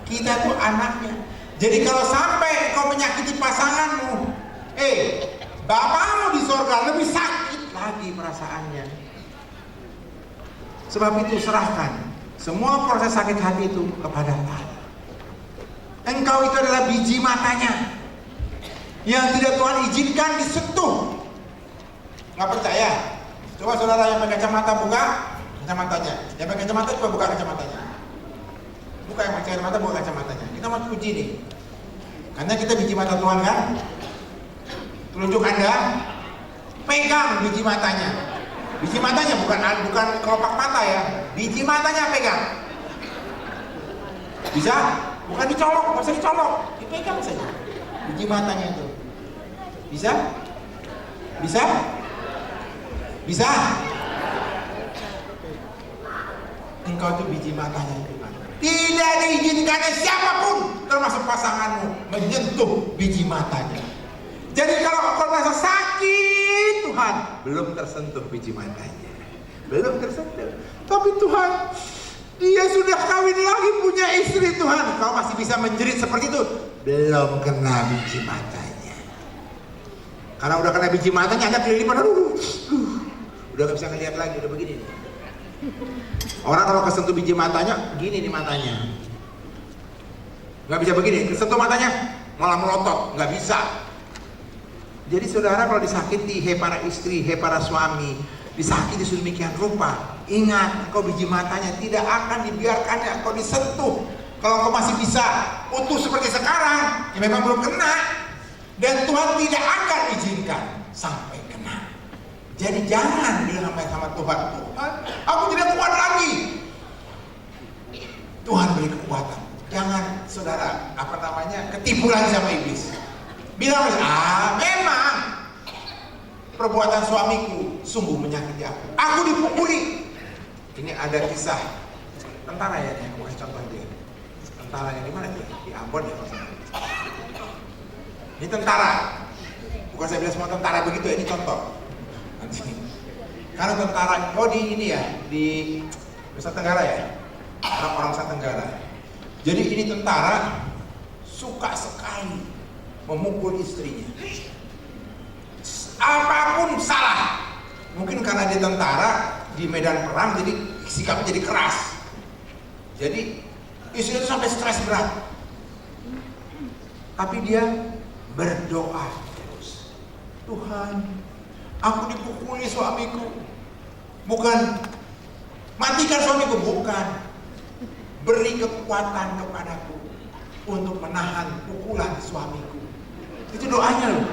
Kita itu anaknya. Jadi kalau sampai kau menyakiti pasanganmu, bapakmu di sorga lebih sakit lagi perasaannya. Sebab itu serahkan semua proses sakit hati itu kepada Allah. Engkau itu adalah biji matanya yang tidak Tuhan izinkan disentuh. Nggak percaya? Coba saudara yang pakai kacamata buka kacamatanya. Yang pakai kacamata coba buka kacamatanya. Buka yang pakai kacamata buka kacamatanya. Kita mau uji nih. Karena kita biji mata Tuhan kan? Telunjuk Anda pegang biji matanya. Biji matanya bukan kelopak mata ya. Biji matanya pegang. Bisa? Bukan dicolok, nggak usah dicolok, dipegang saja. Biji matanya itu. Bisa? Bisa? Bisa? Engkau itu biji matanya itu. Tidak diizinkan siapapun, termasuk pasanganmu, menyentuh biji matanya. Jadi kalau engkau merasa sakit, Tuhan belum tersentuh biji matanya, belum tersentuh. Tapi Tuhan, dia sudah kawin lagi punya istri Tuhan, kau masih bisa menjerit seperti itu, belum kena biji matanya. Karena udah kena biji matanya, Anda kelilipan, udah gak bisa ngeliat lagi, udah begini nih. Orang kalau kesentuh biji matanya, gini nih matanya, gak bisa begini, kesentuh matanya malah melotot, gak bisa. Jadi saudara kalau disakiti, para istri, para suami, disakiti sedemikian rupa, ingat, engkau biji matanya tidak akan dibiarkannya engkau disentuh. Kalau engkau masih bisa utuh seperti sekarang, ya memang belum kena, dan Tuhan tidak akan izinkan sampai kena. Jadi jangan bilang sama Tuhan, Tuhan, aku tidak kuat lagi. saudara, ketipu lagi sama iblis. Bilang, memang perbuatan suamiku sungguh menyakiti aku. Aku dipukuli. Ini ada kisah tentara ya, yang kasih contoh dia. Tentara yang di mana dia? Di Ambon ya maksudnya. Ini tentara. Bukan saya bilang semua tentara begitu ya, ini contoh. Nanti. Karena tentara, di ini ya, di Nusa Tenggara ya. Orang Nusa Tenggara. Jadi ini tentara suka sekali memukul istrinya. Apapun salah. Mungkin karena dia tentara di medan perang, jadi sikapnya jadi keras. Jadi istrinya itu sampai stres berat. Tapi dia berdoa terus. Tuhan, aku dipukuli suamiku. Bukan matikan suamiku, bukan. Beri kekuatan kepadaku untuk menahan pukulan suamiku. Itu doanya loh.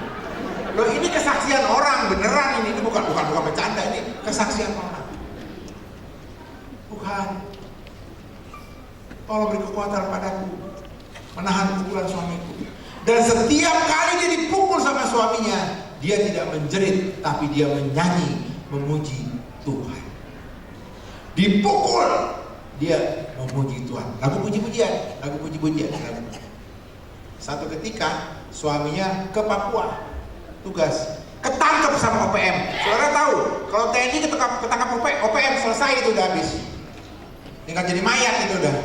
Loh, ini kesaksian orang beneran ini bukan bercanda, ini kesaksian orang. Tuhan, tolong beri kekuatan padaku menahan pukulan suamiku. Dan setiap kali dia dipukul sama suaminya, dia tidak menjerit, tapi dia menyanyi memuji Tuhan. Dipukul, dia memuji Tuhan. Lagu puji-pujian. Satu ketika suaminya ke Papua, tugas, ketangkep sama OPM. Saudara tahu, kalau TNI ketangkap OPM selesai itu udah habis. Tinggal jadi mayat itu udah.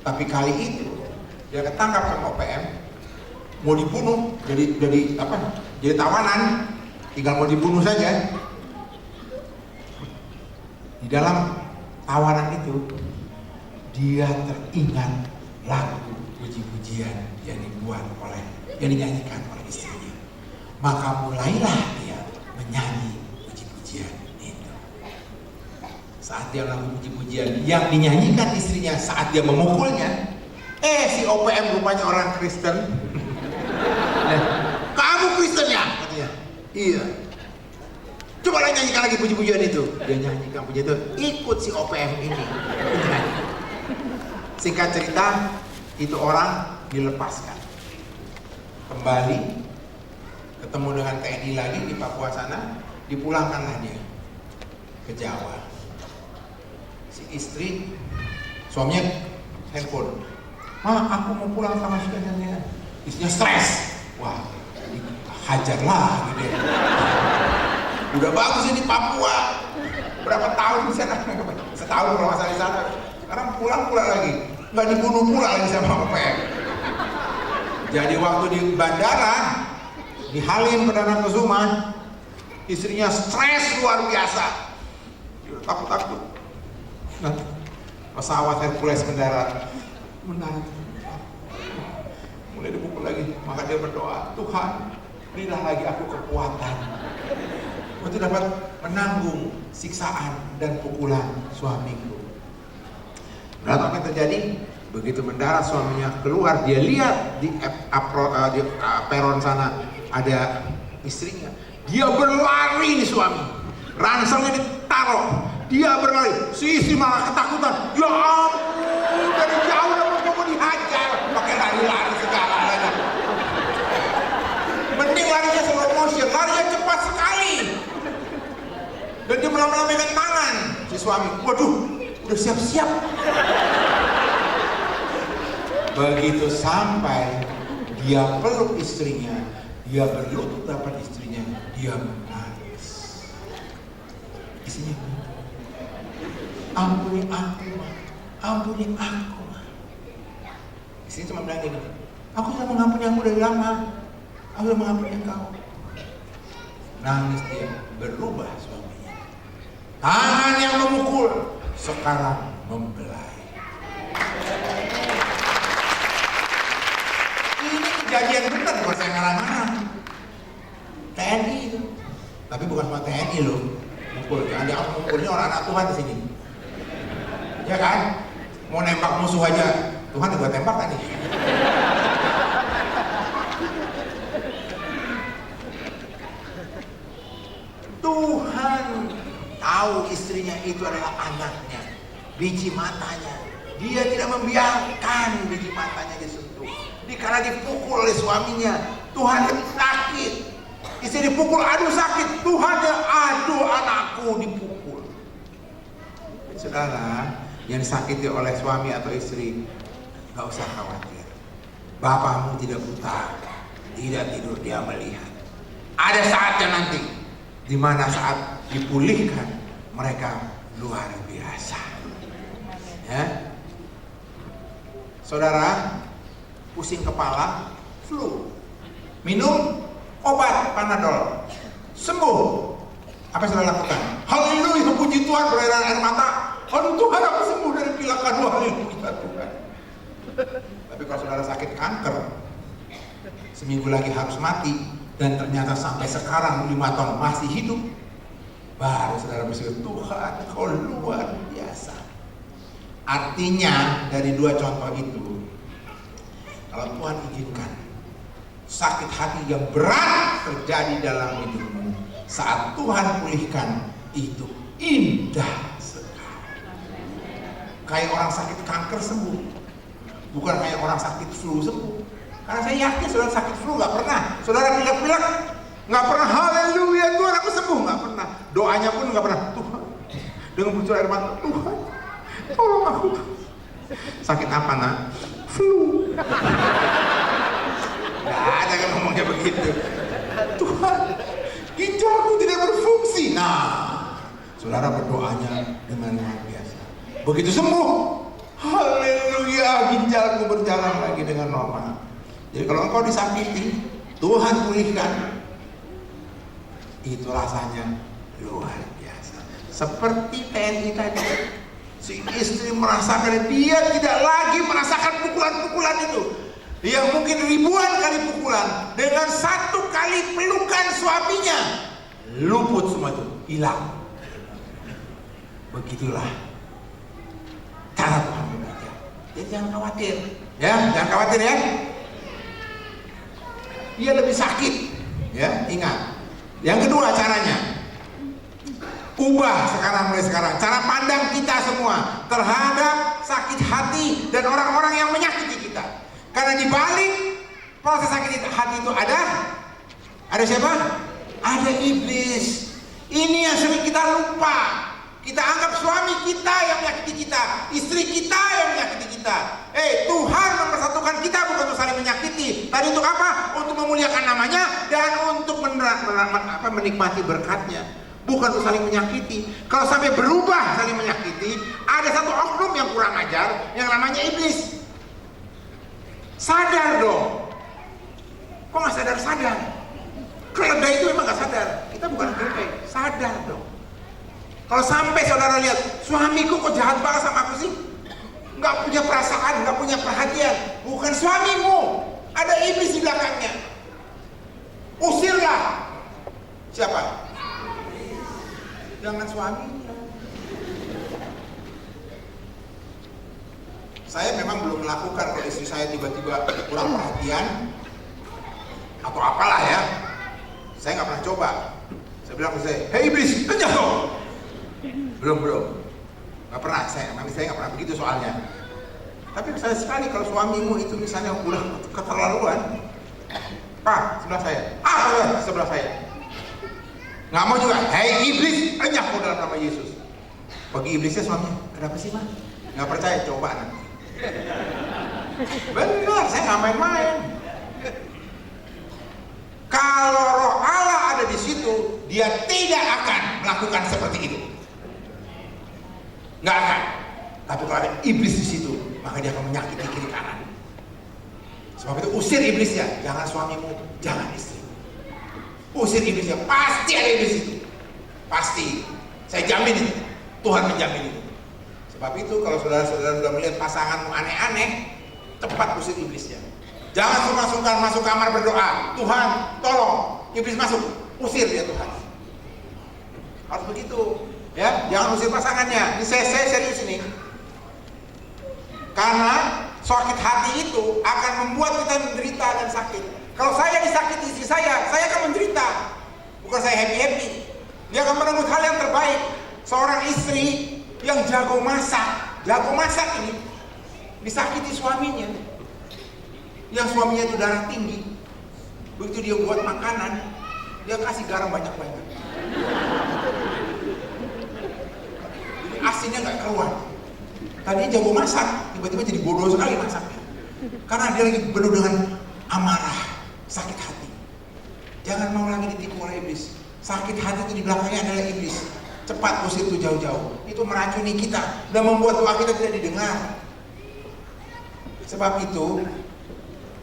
Tapi kali itu dia ketangkap sama OPM, mau dibunuh, jadi tawanan, tinggal mau dibunuh saja. Di dalam tawanan itu dia teringat lagu puji-pujian yang dinyanyikan oleh istrinya. Maka mulailah dia menyanyi puji-pujian itu. Saat dia lagu puji-pujian yang dinyanyikan istrinya saat dia memukulnya, si OPM rupanya orang Kristen. Kamu Kristen ya? Katanya. Iya. Coba nyanyikan lagi puji-pujian itu. Dia nyanyikan puji itu, ikut si OPM ini. Singkat cerita, itu orang dilepaskan. Kembali, ketemu dengan TNI lagi di Papua sana, dipulangkanlah dia ke Jawa. Si istri, suaminya handphone. Aku mau pulang sama suaminya. Istrinya stres. Wah, hajarlah gitu. Udah bagus ini Papua. Berapa tahun di sana? Setahun kalau masalah di sana. Sekarang pulang lagi. Nggak dibunuh pula lagi sama OPM. Jadi waktu di bandara, di Halim Perdana Kusuma, istrinya stres luar biasa. Dia takut. Nanti pesawat Hercules mendarat. Mulai dipukul lagi. Maka dia berdoa, Tuhan, berilah lagi aku kekuatan untuk dapat menanggung siksaan dan pukulan suamiku. Lalu apa yang terjadi? Begitu mendarat suaminya keluar, dia lihat di peron sana ada istrinya. Dia berlari nih suami, ransangnya ditaruh, dia berlari. Si istri malah ketakutan. Ya ampun, dari jauh mau dihajar, pakai lari-lari segala lagi. Mending larinya slow motion, larinya cepat sekali. Dan dia melambaikan tangan si suami. Waduh, udah siap-siap. Begitu sampai dia peluk istrinya, dia berlutut depan istrinya, dia menangis. Istrinya, ampuni aku, ampuni aku. Istrinya cuma bilang gini, aku sudah mengampuni aku dari lama, aku sudah mengampuni engkau. Nangis dia, berubah suaminya. Tangan yang memukul sekarang membelai. Ini kejadian benar, bukan saya ngarang-ngarang. TNI itu, tapi bukan cuma TNI loh. Mukul, jangan dianggap mukulnya orang anak Tuhan di sini. Ya kan? Mau nembak musuh aja, Tuhan juga tembak kan nih. Tuhan tahu istrinya itu adalah anaknya, biji matanya. Dia tidak membiarkan biji matanya disentuh. Karena dipukul oleh suaminya, Tuhan sakit. Istri dipukul, aduh sakit. Tuhan, aduh anakku dipukul. Saudara yang disakiti oleh suami atau istri, gak usah khawatir. Bapakmu tidak buta, tidak tidur dia melihat. Ada saatnya nanti, di mana saat dipulihkan mereka luar biasa. Ya, saudara, pusing kepala, flu, minum obat Panadol, sembuh. Apa yang saudara lakukan? Haleluya, puji Tuhan, berairan air mata. Aduh Tuhan, aku sembuh dari pilek. Aduh, haleluya Tuhan. Tapi kalau saudara sakit kanker, seminggu lagi harus mati, dan ternyata sampai sekarang 5 tahun masih hidup, baru saudara bersyukur, Tuhan kau luar biasa. Artinya dari 2 contoh itu, kalau Tuhan izinkan sakit hati yang berat terjadi dalam hidupmu, saat Tuhan pulihkan, itu indah sekali. Kayak orang sakit kanker sembuh, bukan kayak orang sakit flu sembuh. Karena saya yakin saudara sakit flu gak pernah, saudara pilek-pilek gak pernah, haleluya Tuhan aku sembuh, gak pernah. Doanya pun gak pernah, Tuhan dengan bercurah air mata, Tuhan tolong aku. Sakit apa nak? Flu. Gak ada kan ngomongnya begitu. Tuhan, ginjalku tidak berfungsi. Nah, saudara berdoanya dengan luar biasa. Begitu sembuh, haleluya, ginjalku berjalan lagi dengan normal. Jadi kalau engkau disakiti, Tuhan pulihkan, itu rasanya luar biasa. Seperti TNI tadi, si istri merasakan, dia tidak lagi merasakan pukulan-pukulan itu. Dia mungkin ribuan kali pukulan, dengan 1 kali pelukan suaminya, luput semua itu, hilang. Begitulah cara Tuhan bekerja. Jadi jangan khawatir, ya, jangan khawatir ya. Dia lebih sakit, ya, ingat. Yang kedua caranya, ubah mulai sekarang cara pandang kita semua terhadap sakit hati dan orang-orang yang menyakiti kita. Karena di balik proses sakit hati itu ada siapa? Ada iblis. Ini yang sering kita lupa. Kita anggap suami kita yang menyakiti kita, istri kita yang menyakiti kita. Tuhan mempersatukan kita bukan untuk saling menyakiti. Tadi untuk apa? Untuk memuliakan namanya dan untuk menikmati berkatnya. Bukan untuk saling menyakiti. Kalau sampai berubah saling menyakiti, ada satu oknum yang kurang ajar yang namanya iblis. Sadar dong. Kok gak sadar? Keledai itu memang gak sadar. Kita bukan keledai, sadar dong. Kalau sampai saudara lihat, suamiku kok jahat banget sama aku sih, gak punya perasaan, gak punya perhatian. Bukan suamimu, ada iblis di belakangnya. Usirlah. Siapa? Jangan suaminya. Saya memang belum melakukan kalau istri saya tiba-tiba kurang perhatian atau apalah ya. Saya nggak pernah coba. Saya bilang ke saya, hei iblis, kenyang dong. Belum. Nggak pernah. Saya nggak pernah begitu soalnya. Tapi sekali kalau suamimu itu misalnya udah keterlaluan, Pak, sebelah saya. Sebelah saya. Nggak mau juga, hei iblis, kenyang kau dalam nama Yesus. Bagi iblisnya suaminya, kenapa sih Pak? Nggak percaya, coba nanti. Benar, saya nggak main-main. Kalau roh Allah ada di situ, dia tidak akan melakukan seperti itu. Nggak akan. Tapi kalau ada iblis di situ, maka dia akan menyakiti kiri kanan. Sebab itu usir iblisnya, jangan suamimu, jangan istri. Usir iblisnya, pasti ada iblis itu. Pasti. Saya jamin itu. Tuhan menjamin itu. Sebab itu kalau saudara-saudara sudah melihat pasanganmu aneh-aneh, cepat usir iblisnya. Jangan sungkan-sungkan masuk kamar berdoa, Tuhan tolong iblis masuk, usir dia Tuhan. Harus begitu, ya. Jangan usir pasangannya. Ini saya serius ini. Karena sakit hati itu akan membuat kita menderita dan sakit. Kalau saya disakiti istri saya akan menderita. Bukan saya happy-happy. Dia akan merenggut hal yang terbaik. Seorang istri yang jago masak ini disakiti suaminya. Yang suaminya itu darah tinggi, begitu dia buat makanan, dia kasih garam banyak-banyak. Jadi asinnya nggak keluar. Tadinya jago masak, tiba-tiba jadi bodoh sekali masaknya. Karena dia lagi penuh dengan amarah, sakit hati. Jangan mau lagi ditipu oleh iblis. Sakit hati itu di belakangnya adalah iblis. Cepat usir itu jauh-jauh. Itu meracuni kita dan membuat doa kita tidak didengar. Sebab itu,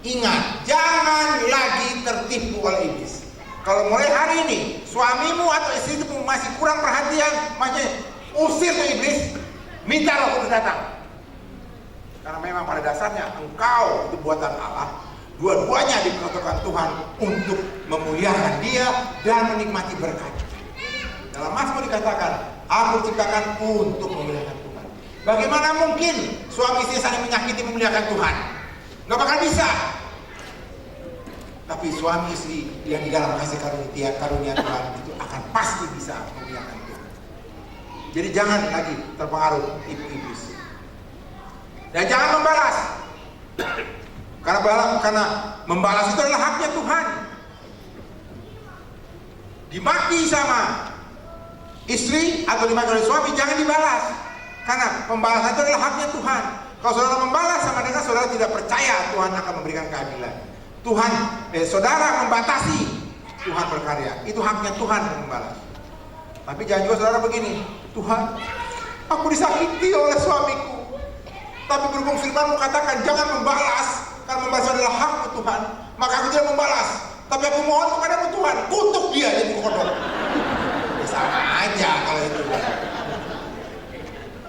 ingat, jangan lagi tertipu oleh iblis. Kalau mulai hari ini suamimu atau istrimu masih kurang perhatian, makanya usir tuh iblis, minta Roh Kudus datang. Karena memang pada dasarnya engkau itu buatan Allah, dua-duanya diperuntukkan Tuhan untuk memuliakan Dia dan menikmati berkat. Dalam Mazmur dikatakan, aku ciptakan untuk memuliakan Tuhan. Bagaimana mungkin suami istri saling menyakiti memuliakan Tuhan? Gak bakal bisa. Tapi suami istri yang di dalam kasih karunia Tuhan itu akan pasti bisa memuliakan Tuhan. Jadi jangan lagi terpengaruh tipu iblis. Dan jangan membalas. Karena membalas itu adalah haknya Tuhan. Dimaki sama istri atau dimaki oleh suami, jangan dibalas. Karena pembalasan itu adalah haknya Tuhan. Kalau saudara membalas, sama dengan saudara tidak percaya Tuhan akan memberikan keadilan. Saudara membatasi, Tuhan berkarya. Itu haknya Tuhan yang membalas. Tapi jangan juga saudara begini, Tuhan, aku disakiti oleh suamiku. Tapi berhubung firman-Mu katakan jangan membalas, karena membalas adalah hakmu Tuhan, maka aku tidak membalas. Tapi aku mohon kepadamu Tuhan, kutuk dia jadi kodok. Ya, sama aja kalau itu.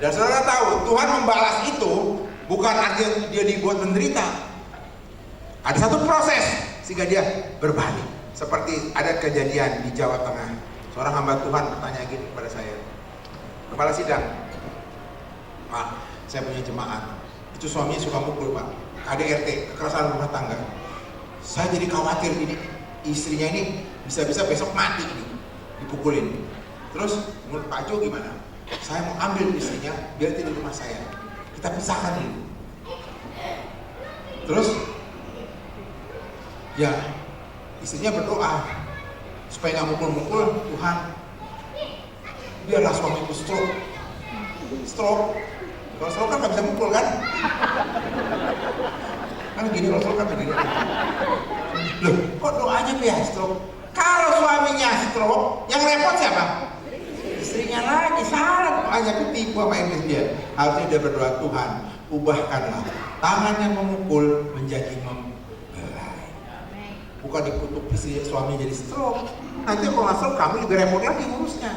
Dan saudara tahu, Tuhan membalas itu bukan artinya dia dibuat menderita. Ada satu proses sehingga dia berbalik. Seperti ada kejadian di Jawa Tengah. Seorang hamba Tuhan bertanya gini kepada saya, kepala sidang, Pak, saya punya jemaat, itu suaminya suka mukul Pak, KDRT, kekerasan rumah tangga. Saya jadi khawatir ini istrinya ini bisa-bisa besok mati nih, dipukulin. Terus menurut Pak Jo gimana? Saya mau ambil istrinya biar tidur di rumah saya, kita pisahkan dulu. Terus ya istrinya berdoa supaya nggak mukul-mukul, Tuhan biarlah suamiku stroke. Kalau stroke kan nggak bisa mukul kan? Kan gini, kalau stroke kan begini. Loh, kok doanya ya stroke? Kalau suaminya stroke, yang repot siapa? Istrinya lagi, salah doanya, ketipu sama iblis dia. Harusnya dia berdoa, Tuhan, ubahkanlah tangan yang memukul menjadi membelai. Bukan dikutuk istri suami jadi stroke. Nanti kalau nggak stroke, kamu juga repot lagi ngurusnya.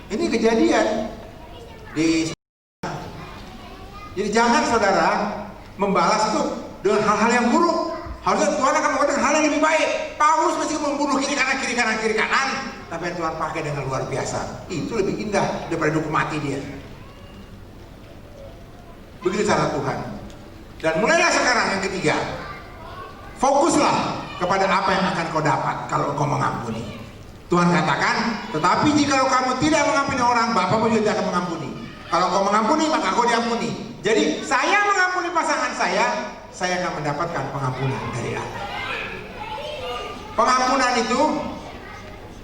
Ini kejadian di. Jadi jangan saudara membalas itu dengan hal-hal yang buruk. Harusnya Tuhan akan mengatakan hal yang lebih baik. Paulus masih membunuh kiri kanan, tapi Tuhan pakai dengan luar biasa. Itu lebih indah daripada hukum mati dia. Begitu cara Tuhan. Dan mulailah sekarang yang ketiga, fokuslah kepada apa yang akan kau dapat kalau kau mengampuni. Tuhan katakan, tetapi jika kamu tidak mengampuni orang, Bapamu juga tidak akan mengampuni. Kalau kau mengampuni, maka kau diampuni. Jadi saya mengampuni pasangan saya akan mendapatkan pengampunan dari Allah. Pengampunan itu,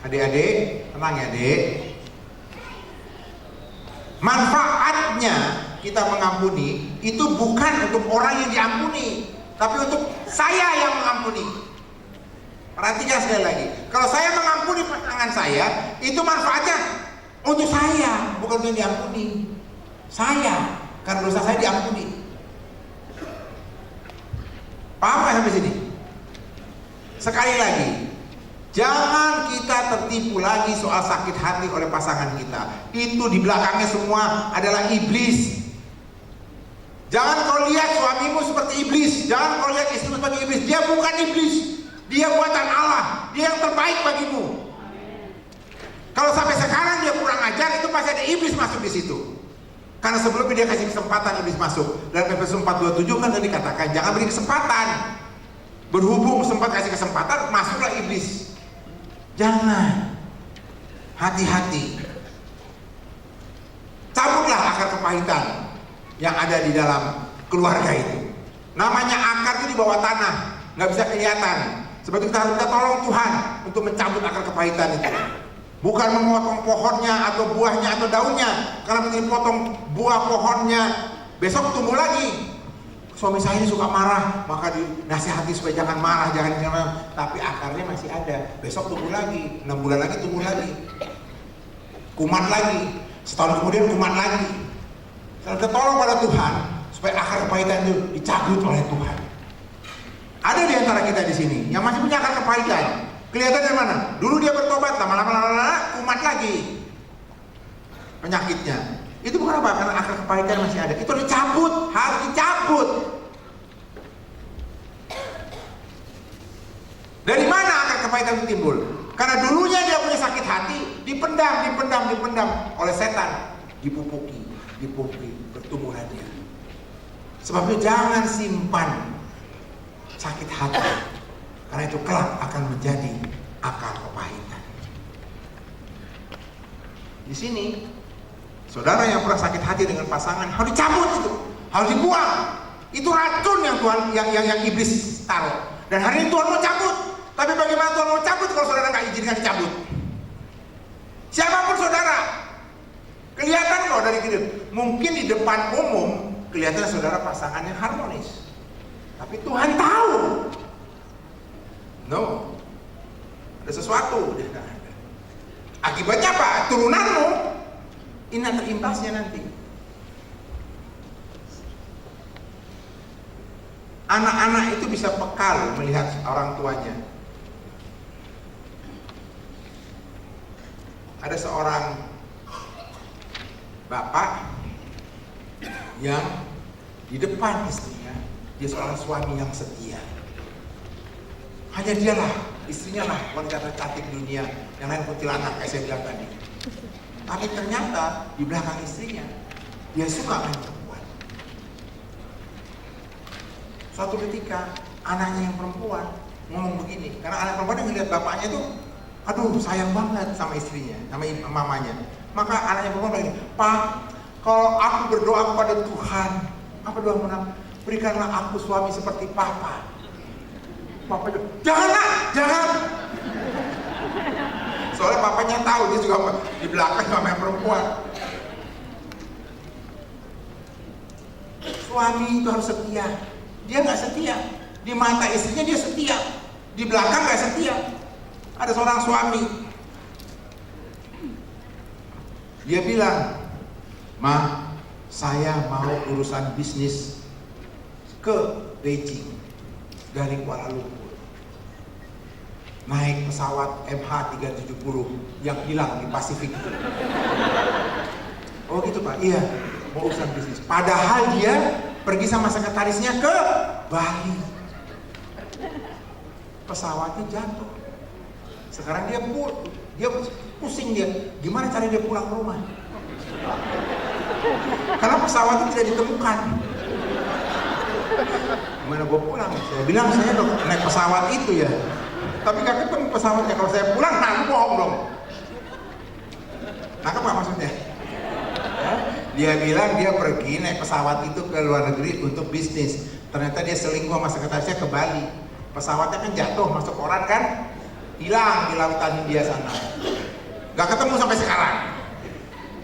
adik-adik, tenang ya adik, manfaatnya kita mengampuni itu bukan untuk orang yang diampuni, tapi untuk saya yang mengampuni. Perhatikan sekali lagi, kalau saya mengampuni pasangan saya, itu manfaatnya untuk saya, bukan untuk yang diampuni. Saya, karena dosa saya diampuni. Paham nggak sampai sini? Sekali lagi, jangan kita tertipu lagi soal sakit hati oleh pasangan kita. Itu di belakangnya semua adalah iblis. Jangan kau lihat suamimu seperti iblis, jangan kau lihat istrimu sebagai iblis. Dia bukan iblis, dia buatan Allah, dia yang terbaik bagimu. Kalau sampai sekarang dia kurang ajar, itu pasti ada iblis masuk di situ. Karena sebelumnya dia kasih kesempatan iblis masuk. Dalam Efesus 4:27 kan tadi dikatakan jangan beri kesempatan. Berhubung sempat kasih kesempatan, masuklah iblis. Jangan. Hati-hati. Cabutlah akar kepahitan. yang ada di dalam keluarga itu. Namanya akar itu di bawah tanah, nggak bisa kelihatan. Sebab itu kita harus minta tolong Tuhan untuk mencabut akar kepahitan itu. Bukan memotong pohonnya atau buahnya atau daunnya, karena begitu potong buah pohonnya, besok tumbuh lagi. Suami saya ini suka marah, maka dinasihati supaya jangan marah, jangan. Tapi akarnya masih ada, besok tumbuh lagi, 6 bulan lagi tumbuh lagi, kumat lagi, setahun kemudian kumat lagi. Kita tolong pada Tuhan supaya akar kepahitan itu dicabut oleh Tuhan. Ada di antara kita di sini yang masih punya akar kepahitan. Kelihatan dari mana? Dulu dia bertobat, lama-lama kumat lagi penyakitnya. Itu bukan apa? Karena akar kepahitan masih ada. Itu dicabut, harus dicabut. Dari mana akar kepahitan itu timbul? Karena dulunya dia punya sakit hati, dipendam oleh setan, dipupuki, bertumbuhlah dia. Sebab itu jangan simpan sakit hati, karena itu kelak akan menjadi akar kepahitan. Di sini, saudara yang pernah sakit hati dengan pasangan harus dicabut itu, harus dibuang. Itu racun yang Tuhan, yang iblis taruh. Dan hari ini Tuhan mau cabut. Tapi bagaimana Tuhan mau cabut kalau saudara nggak izinkan dicabut? Siapapun saudara, kelihatan kok dari hidup. Mungkin di depan umum kelihatan saudara pasangan yang harmonis. Tapi Tuhan tahu. No. Ada sesuatu. Akibatnya apa? Turunanmu ini terimbasnya nanti. Anak-anak itu bisa pekal melihat orang tuanya. Ada seorang bapak yang di depan istrinya, dia seorang suami yang setia. Hanya dialah, istrinya lah wanita tercantik dunia, yang lain kuntilanak kayak saya bilang tadi. Tapi ternyata di belakang istrinya, dia suka main perempuan. Suatu ketika anaknya yang perempuan ngomong begini, karena anak perempuan yang melihat bapaknya itu, aduh sayang banget sama istrinya, sama mamanya. Maka anaknya perempuan bilang, Pak, kalau aku berdoa kepada Tuhan, apa doa menang? Berikanlah aku suami seperti Papa. Papa bilang, janganlah, jangan. Soalnya papanya tahu dia juga di belakang sama yang perempuan. Suami itu harus setia. Dia nggak setia. Di mata istrinya dia setia, di belakang nggak setia. Ada seorang suami, dia bilang, Ma, saya mau urusan bisnis ke Beijing dari Kuala Lumpur. Naik pesawat MH370 yang hilang di Pasifik. Oh gitu Pak, iya, mau urusan bisnis. Padahal dia pergi sama sekretarisnya ke Bali. Pesawatnya jatuh. Sekarang dia pusing dia, gimana cara dia pulang ke rumah? Karena pesawat itu tidak ditemukan. Gimana gue pulang? Saya bilang saya udah naik pesawat itu ya, tapi gak ketemu pesawatnya. Kalau saya pulang, nah aku bohong dong. Nangkep gak maksudnya? Dia bilang dia pergi naik pesawat itu ke luar negeri untuk bisnis. Ternyata dia selingkuh sama sekretarisnya ke Bali. Pesawatnya kan jatuh, masuk koran kan, hilang di lautan Hindia sana. Gak ketemu sampai sekarang.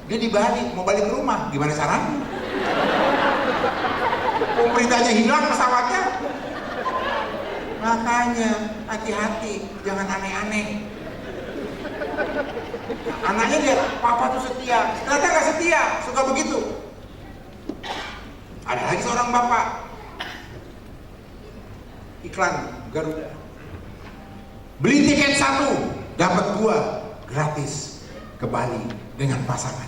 Dia di Bali, mau balik ke rumah, gimana caranya? Pemerintahnya hilang pesawatnya. Makanya hati-hati, jangan aneh-aneh. Anaknya dia, Papa tuh setia, ternyata gak setia, suka begitu. Ada lagi seorang bapak, iklan Garuda, beli tiket 1 dapat 2 gratis ke Bali dengan pasangan.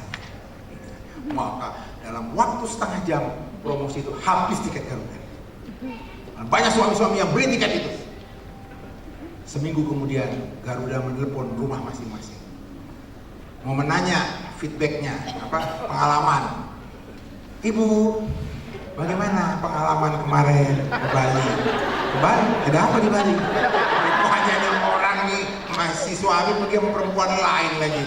Maka dalam waktu setengah jam promosi itu habis tiket Garuda. Banyak suami-suami yang beli tiket itu. Seminggu kemudian Garuda menelepon rumah masing-masing, mau menanya feedbacknya, pengalaman. Ibu, bagaimana pengalaman kemarin ke Bali? Ke Bali? Ada apa di Bali? Hanya ada orang nih, masih suami pergi sama perempuan lain lagi.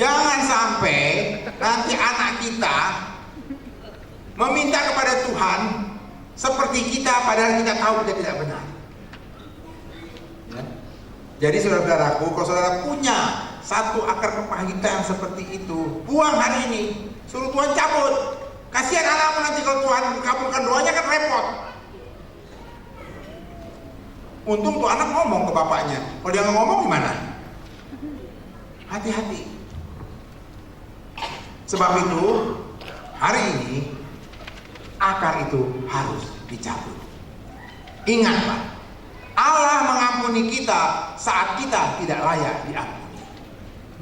Jangan sampai nanti anak kita meminta kepada Tuhan seperti kita, padahal kita tahu kita tidak benar. Ya. Jadi saudara-saudaraku, kalau saudara punya satu akar kepahitan seperti itu, buang hari ini, suruh Tuhan cabut. Kasihan anakmu nanti kalau Tuhan kabulkan doanya kan repot. Untung tuh anak ngomong ke bapaknya. Kalau dia nggak ngomong gimana? Hati-hati. Sebab itu hari ini akar itu harus dicabut. Ingat Pak, Allah mengampuni kita saat kita tidak layak diampuni.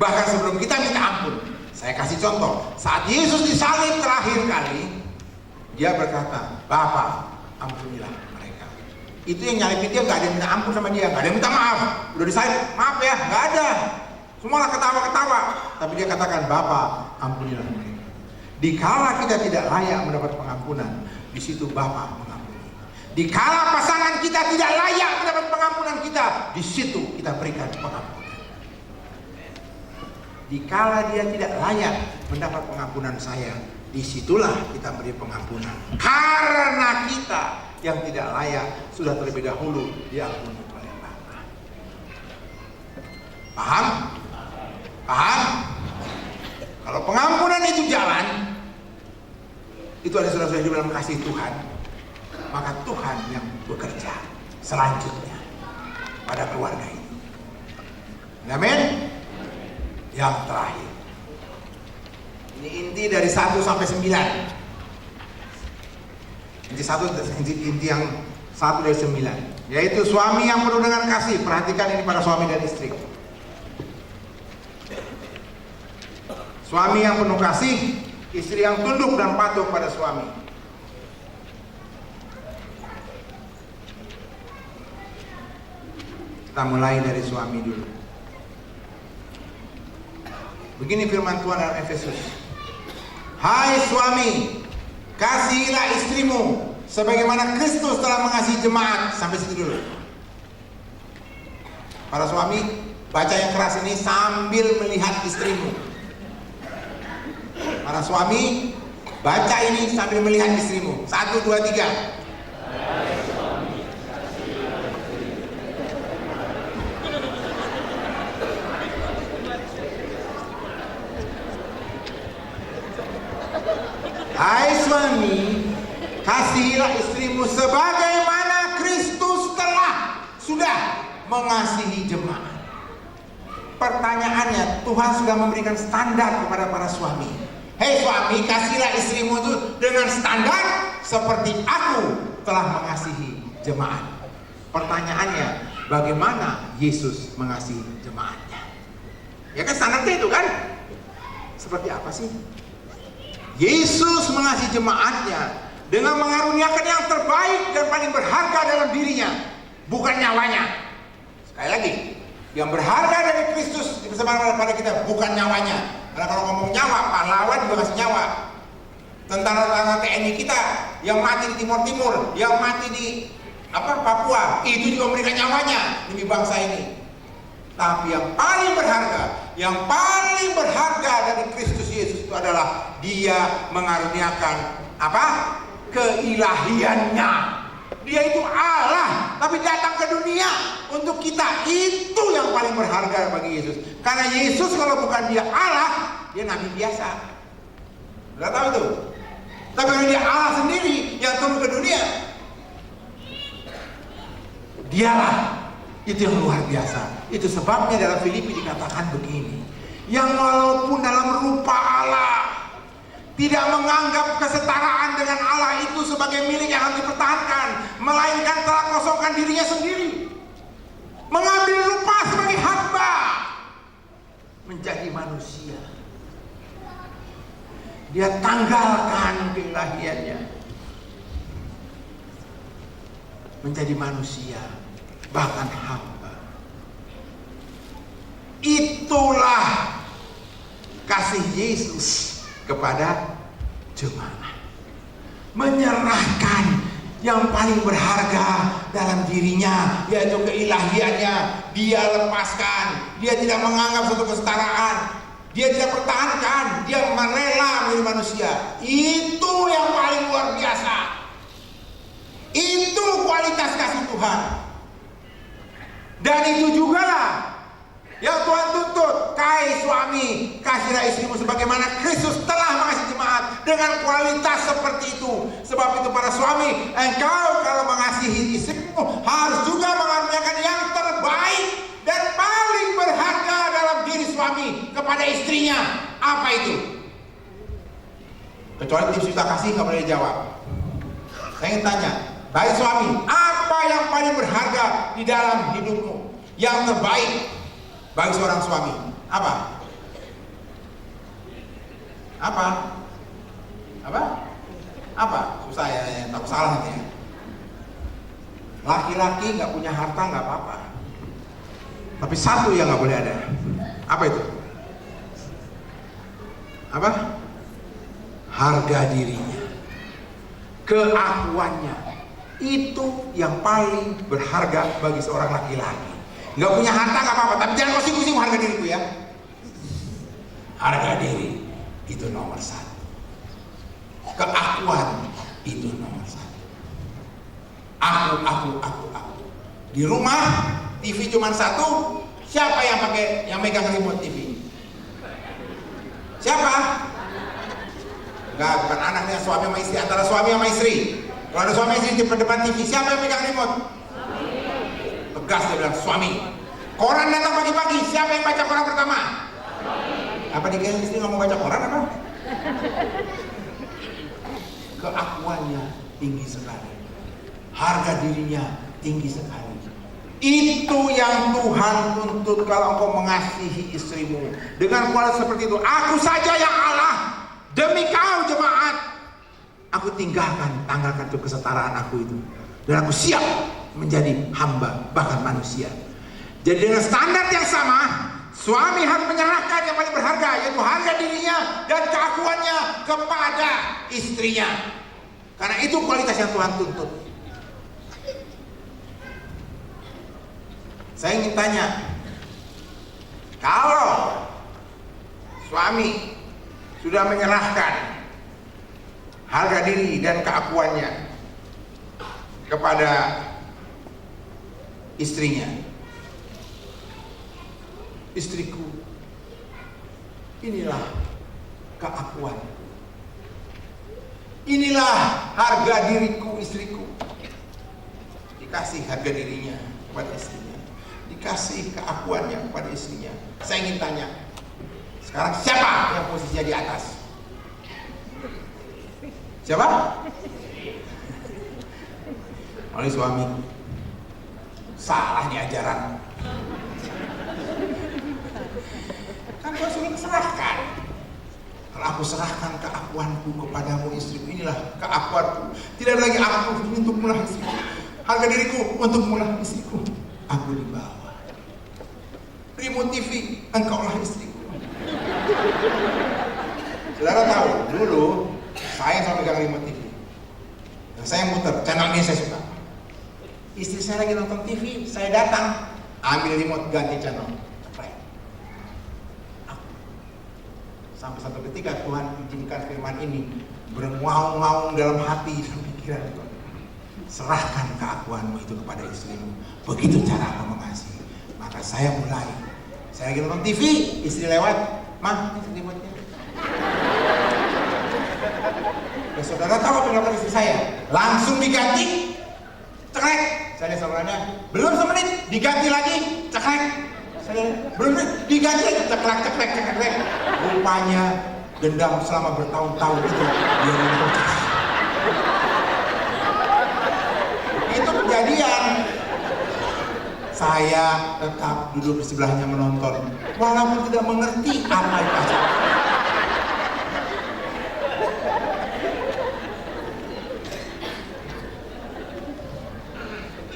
Bahkan sebelum kita minta ampun. Saya kasih contoh, saat Yesus disalib terakhir kali, dia berkata, Bapa, ampunilah mereka. Itu yang nyalibin dia, gak ada yang minta ampun sama dia, gak ada yang minta maaf. Udah disalib, maaf ya, gak ada. Semualah ketawa-ketawa. Tapi dia katakan, Bapa, ampunilah mereka. Dikala kita tidak layak mendapat pengampunan, di situ Bapa mengampuni. Dikala pasangan kita tidak layak mendapat pengampunan kita, di situ kita berikan pengampunan. Dikala dia tidak layak mendapat pengampunan saya, disitulah kita beri pengampunan. Karena kita yang tidak layak sudah terlebih dahulu diampuni oleh Bapa. Paham? Paham? Kalau pengampunan itu jalan, itu ada saudara-saudara di dalam kasih Tuhan, maka Tuhan yang bekerja selanjutnya pada keluarga ini. Amin. Yang terakhir, ini inti dari 1 sampai 9. Inti yang 1 dari 9, yaitu suami yang penuh dengan kasih. Perhatikan ini para suami dan istri. Suami yang penuh kasih, istri yang tunduk dan patuh pada suami. Kita mulai dari suami dulu. Begini firman Tuhan dalam Efesus. Hai suami, kasihilah istrimu sebagaimana Kristus telah mengasihi jemaat. Sampai situ dulu. Para suami, baca yang keras ini sambil melihat istrimu. Para suami, baca ini sambil melihat istrimu. 1, 2, 3. Hai suami, kasihilah istrimu sebagaimana Kristus sudah mengasihi jemaat. Pertanyaannya, Tuhan sudah memberikan standar kepada para suami. Hei suami, kasihilah istrimu itu dengan standar seperti aku telah mengasihi jemaat. Pertanyaannya, bagaimana Yesus mengasihi jemaatnya? Ya kan standarnya itu kan? Seperti apa sih? Yesus mengasihi jemaatnya dengan mengaruniakan yang terbaik dan paling berharga dalam dirinya, bukan nyawanya. Sekali lagi, yang berharga dari Kristus dipersembahkan pada kita bukan nyawanya. Karena kalau ngomong nyawa, pahlawan juga kasih nyawa. Tentara-tentara TNI kita yang mati di Timur-Timur, yang mati di Papua, itu juga memberikan nyawanya demi bangsa ini. Tapi yang paling berharga dari Kristus Yesus itu adalah dia mengaruniakan keilahiannya. Dia itu Allah, tapi datang ke dunia untuk kita. Itu yang paling berharga bagi Yesus. Karena Yesus kalau bukan dia Allah, dia nabi biasa. Udah tahu tuh. Tapi kalau dia Allah sendiri yang turun ke dunia, dialah. Itu yang luar biasa. Itu sebabnya dalam Filipi dikatakan begini, yang walaupun dalam rupa Allah tidak menganggap kesetaraan dengan Allah itu sebagai milik yang harus dipertahankan, melainkan telah kosongkan dirinya sendiri, mengambil rupa sebagai hamba, menjadi manusia. Dia tanggalkan keilahiannya menjadi manusia, bahkan hamba. Itulah kasih Yesus kepada jemaat. Menyerahkan yang paling berharga dalam dirinya, yaitu keilahiannya. Dia lepaskan. Dia tidak menganggap suatu kesetaraan. Dia tidak pertahankan, dia rela menjadi manusia. Itu yang paling luar biasa. Itu kualitas kasih Tuhan. Dan itu juga lah yang Tuhan tuntut. Kai suami, kasihlah istrimu sebagaimana Kristus telah mengasihi jemaat dengan kualitas seperti itu. Sebab itu para suami, engkau kalau mengasihi istrimu harus juga mengaruniakan yang terbaik dan paling berharga dalam diri suami kepada istrinya. Apa itu? Kecuali tips kita kasih nggak boleh dijawab. Saya ingin tanya, baik suami, apa yang paling berharga di dalam hidupmu? Yang terbaik bagi seorang suami apa? Apa? Apa? Apa? Susah ya, takut salah nanti ya. Laki-laki nggak punya harta nggak apa-apa. Tapi satu yang nggak boleh ada. Apa itu? Apa? Harga dirinya, keakuannya. Itu yang paling berharga bagi seorang laki-laki. Nggak punya harta nggak apa-apa, tapi jangan kusing-kusing harga diriku ya. Harga diri itu nomor satu. Keakuan itu nomor satu. Aku. Di rumah TV cuma satu, siapa yang megang remote TV? Siapa? Enggak, bukan anaknya, suami sama istri, antara suami sama istri. Kalau ada suami istri di depan TV, siapa yang megang remote? Tegas dia bilang, suami. Koran datang pagi-pagi, siapa yang baca koran pertama? Apa dikira istri nggak mau baca koran apa? Keakuannya tinggi sekali, harga dirinya tinggi sekali. Itu yang Tuhan tuntut kalau engkau mengasihi istrimu dengan kualitas seperti itu. Aku saja yang Allah, demi kau jemaat, aku tanggalkan itu kesetaraan aku itu, dan aku siap menjadi hamba bahkan manusia. Jadi dengan standar yang sama, suami harus menyerahkan yang paling berharga, yaitu harga dirinya dan keakuannya kepada istrinya. Karena itu kualitas yang Tuhan tuntut. Saya ingin tanya, kalau suami sudah menyerahkan harga diri dan keakuannya kepada istrinya, istriku, inilah keakuan, inilah harga diriku, istriku. Dikasih harga dirinya kepada istrinya, dikasih keakuannya kepada istrinya. Saya ingin tanya, sekarang siapa yang posisinya di atas? Siapa? Oleh suami. Salah di ajaran. Kan kau suruh serahkan. Kalau aku serahkan keakuanku kepadamu istriku, inilah keakuanku. Tidak ada lagi aku untuk mulah istriku. Harga diriku untuk mulah istriku. Aku di bawah. Remote TV, engkaulah istriku. Saudara tahu, dulu saya sama pegang remote TV. Nah, saya muter, channel ini saya suka. Istri saya lagi nonton TV, saya datang, ambil remote, ganti channel. Sampai satu ketika Tuhan izinkan firman ini berngaung-ngaung dalam hati dan pikiran. Serahkan keakuanmu itu kepada istrimu. Begitu cara kamu mengasihi. Maka saya mulai. Saya lagi nonton TV, istri lewat, "Mah, ini remote-nya." Ya, saudara tahu apa yang istri saya? Langsung diganti, cekrek. Saya saudaranya, belum semenit, diganti lagi, cekrek. Saya belum diganti lagi, cekrek. Rupanya dendam selama bertahun-tahun itu dia menutup. Itu kejadian. Saya tetap duduk di sebelahnya menonton, walaupun tidak mengerti apa yang acara.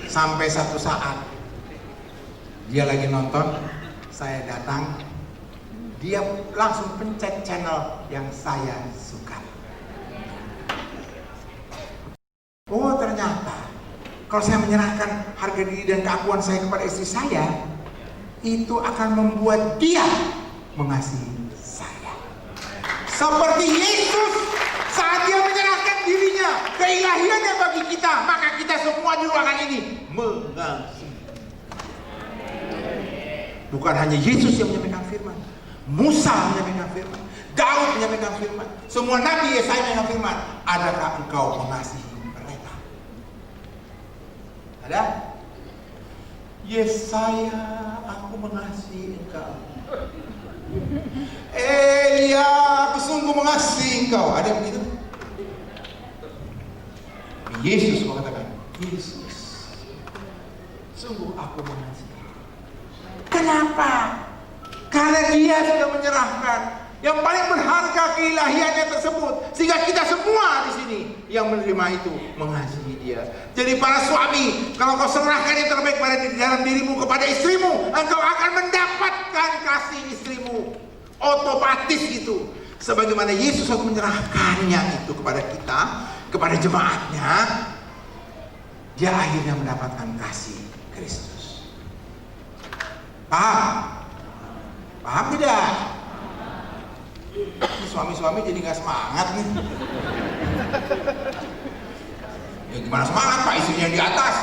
Sampai satu saat dia lagi nonton, saya datang, dia langsung pencet channel yang saya suka. Oh, ternyata kalau saya menyerahkan harga diri dan keakuan saya kepada istri saya, itu akan membuat dia mengasihi saya. Seperti Yesus saat dia menyerahkan dirinya, keilahiannya bagi kita, maka kita semua di ruangan ini mengasihi. Bukan hanya Yesus yang menyampaikan firman, Musa menyampaikan firman, Daud menyampaikan firman, semua nabi Yesaya menyampaikan firman. Adakah engkau mengasihi mereka? Ada? Yesaya, aku mengasihi engkau. Elia, aku sungguh mengasihi engkau. Ada yang begitu? Yesus mengatakan, Yesus, sungguh aku mengasihi. Kenapa? Karena dia sudah menyerahkan yang paling berharga keilahiannya tersebut, sehingga kita semua di sini yang menerima itu mengasihi dia. Jadi para suami, kalau kau serahkan yang terbaik pada dalam dirimu kepada istrimu, engkau akan mendapatkan kasih istrimu otomatis itu. Sebagaimana Yesus waktu menyerahkannya itu kepada kita, kepada jemaatnya, dia akhirnya mendapatkan kasih Kristus. Paham? Paham tidak? Suami-suami jadi gak semangat nih. Ya gimana semangat Pak, istrinya di atas.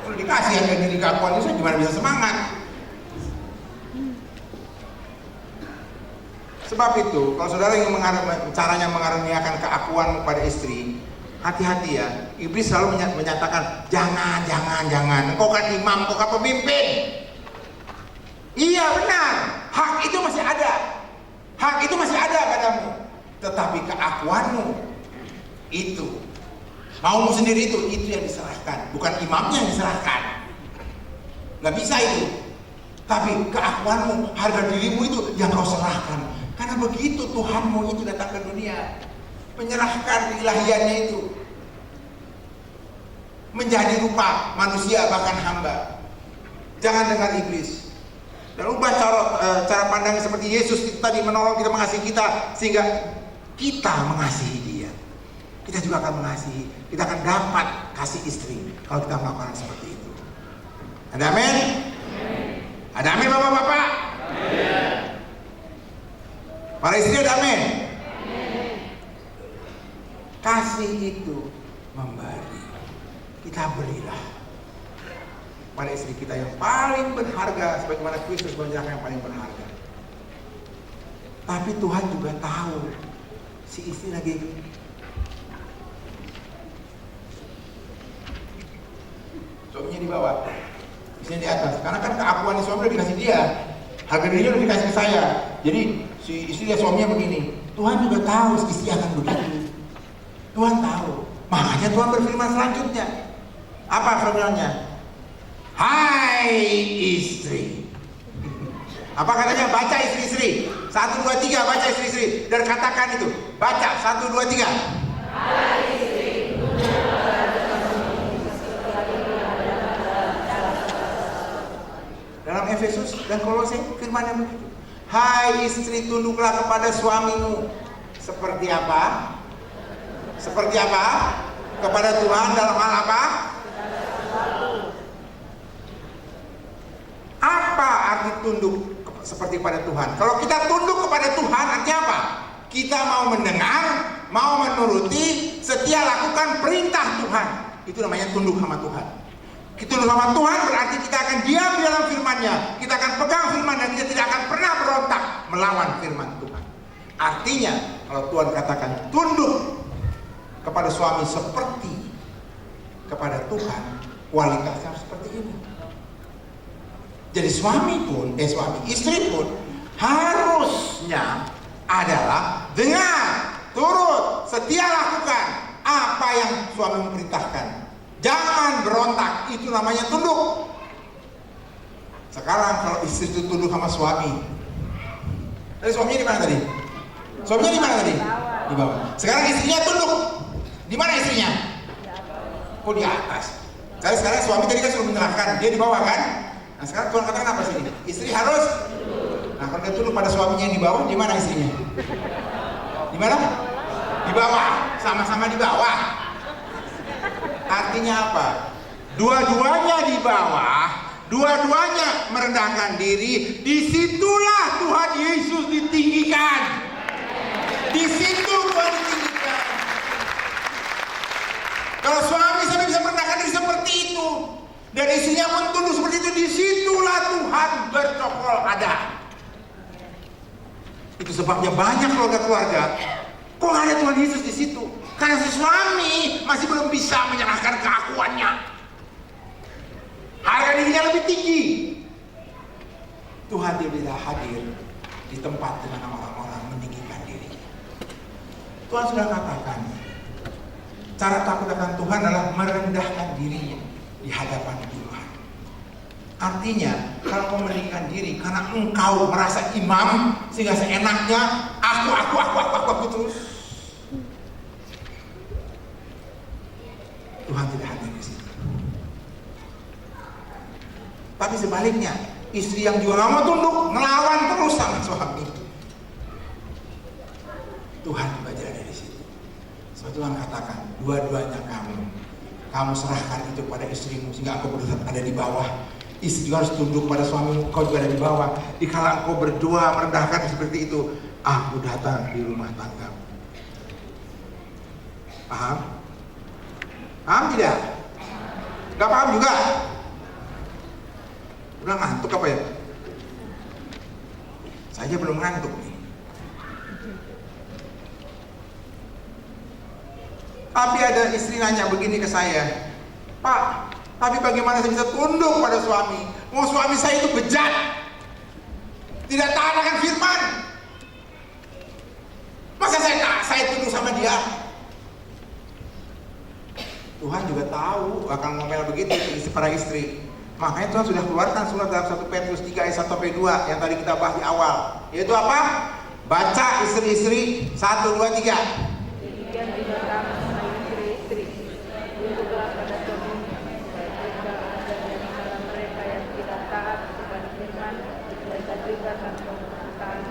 Kalau dikasih harga diri keakuan itu gimana bisa semangat? Sebab itu, kalau saudara ingin caranya mengaruniakan keakuan kepada istri, hati-hati ya. Iblis selalu menyatakan, jangan. Engkau kan imam, engkau kan pemimpin. Iya benar, hak itu masih ada. Hak itu masih ada padamu. Tetapi keakuanmu itu, maumu sendiri itu yang diserahkan. Bukan imamnya yang diserahkan. Gak bisa itu. Tapi keakuanmu, harga dirimu itu yang kau serahkan. Karena begitu Tuhanmu itu datang ke dunia, menyerahkan keilahiannya itu, menjadi rupa manusia bahkan hamba. Jangan dengar iblis. Dan ubah cara pandang seperti Yesus itu tadi, menolong kita, mengasihi kita, sehingga kita mengasihi dia. Kita juga akan mengasihi, kita akan dapat kasih istri kalau kita melakukan seperti itu. Ada amin? Ada amin bapak-bapak? Para istri ada amin? Kasih itu memberi. Kita berilah pada istri kita yang paling berharga, sebagaimana Kristus menyerahkan yang paling berharga. Tapi Tuhan juga tahu si istri lagi suaminya di bawah, istrinya di atas. Karena kan keakuan suami udah dikasih dia, harga dirinya udah dikasih ke saya. Jadi si istri dan suaminya begini. Tuhan juga tahu si istri akan begitu. Tuhan tahu. Makanya Tuhan berfirman selanjutnya. Apa firman-Nya? Hai istri. Apa katanya? Baca istri-istri. 1, 2, 3 baca istri-istri. Dan katakan itu. Baca 1, 2, 3. Hai istri. Dalam Efesus dan Kolose firman-Nya begitu. Hai istri, tunduklah kepada suamimu. Seperti apa? Seperti apa? Kepada Tuhan dalam hal apa? Apa arti tunduk seperti pada Tuhan? Kalau kita tunduk kepada Tuhan, artinya apa? Kita mau mendengar, mau menuruti, setia lakukan perintah Tuhan. Itu namanya tunduk sama Tuhan. Kita tunduk sama Tuhan berarti kita akan diam di dalam firman-Nya. Kita akan pegang firman dan kita tidak akan pernah berontak melawan firman Tuhan. Artinya, kalau Tuhan katakan tunduk kepada suami seperti kepada Tuhan, kualitasnya harus seperti ini. Jadi suami istri pun harusnya adalah dengar, turut, setia lakukan apa yang suami memerintahkan. Jangan berontak, itu namanya tunduk. Sekarang kalau istri itu tunduk sama suami, tadi suaminya di mana tadi? Suaminya di mana tadi? Di bawah. Sekarang istrinya tunduk. Di mana istrinya? Oh di atas. Sekarang suami tadi kan suruh menyerahkan, dia di bawah kan? Nah sekarang Tuhan katakan apa sih? Istri harus. Nah kalau dia tunduk pada suaminya yang di bawah, di mana istrinya? Di mana? Di bawah. Sama-sama di bawah. Artinya apa? Dua-duanya di bawah, dua-duanya merendahkan diri, disitulah Tuhan Yesus ditinggikan. Di situ Tuhan ditinggikan. Kalau suami sampai bisa merendahkan diri seperti itu, dan istrinya pun tunduk seperti itu, disitulah Tuhan bercokol ada. Itu sebabnya banyak keluarga-keluarga kok nggak ada Tuhan Yesus di situ, karena si suami masih belum bisa menyerahkan keakuannya. Harga dirinya lebih tinggi. Tuhan tidak hadir di tempat dengan orang-orang meninggikan diri. Tuhan sudah katakan, cara takut akan Tuhan adalah merendahkan dirinya di hadapan Tuhan. Artinya, kalau kau meninggikan diri karena engkau merasa imam, sehingga seenaknya aku terus, Tuhan tidak hadir di situ. Tapi sebaliknya, istri yang juga nggak mau tunduk, melawan terus sama suami, Tuhan juga ada di situ. So Tuhan katakan, dua-duanya kamu serahkan itu pada istrimu sehingga engkau berdua ada di bawah. Istri harus tunduk pada suamimu, kau juga ada di bawah. Dikala engkau berdua merendahkan seperti itu, aku datang di rumah tangga. Paham? Paham tidak? Gak paham juga? Udah ngantuk apa ya? Saya aja belum ngantuk nih. Tapi ada istri nanya begini ke saya, Pak, tapi bagaimana saya bisa tunduk pada suami? Mau suami saya itu bejat, tidak taat akan firman. Masa saya tunduk sama dia? Tuhan juga tahu akan ngomel begitu para istri. Makanya Tuhan sudah keluarkan surat dalam 1 Petrus 3 ayat 1 sampai 2 yang tadi kita bahas di awal. Yaitu apa? Baca istri-istri 1, 2, 3. Demikian juga kamu istri-istri, tunduklah pada suamimu, baik mereka yang tidak taat kepada firman, dan juga tanpa taat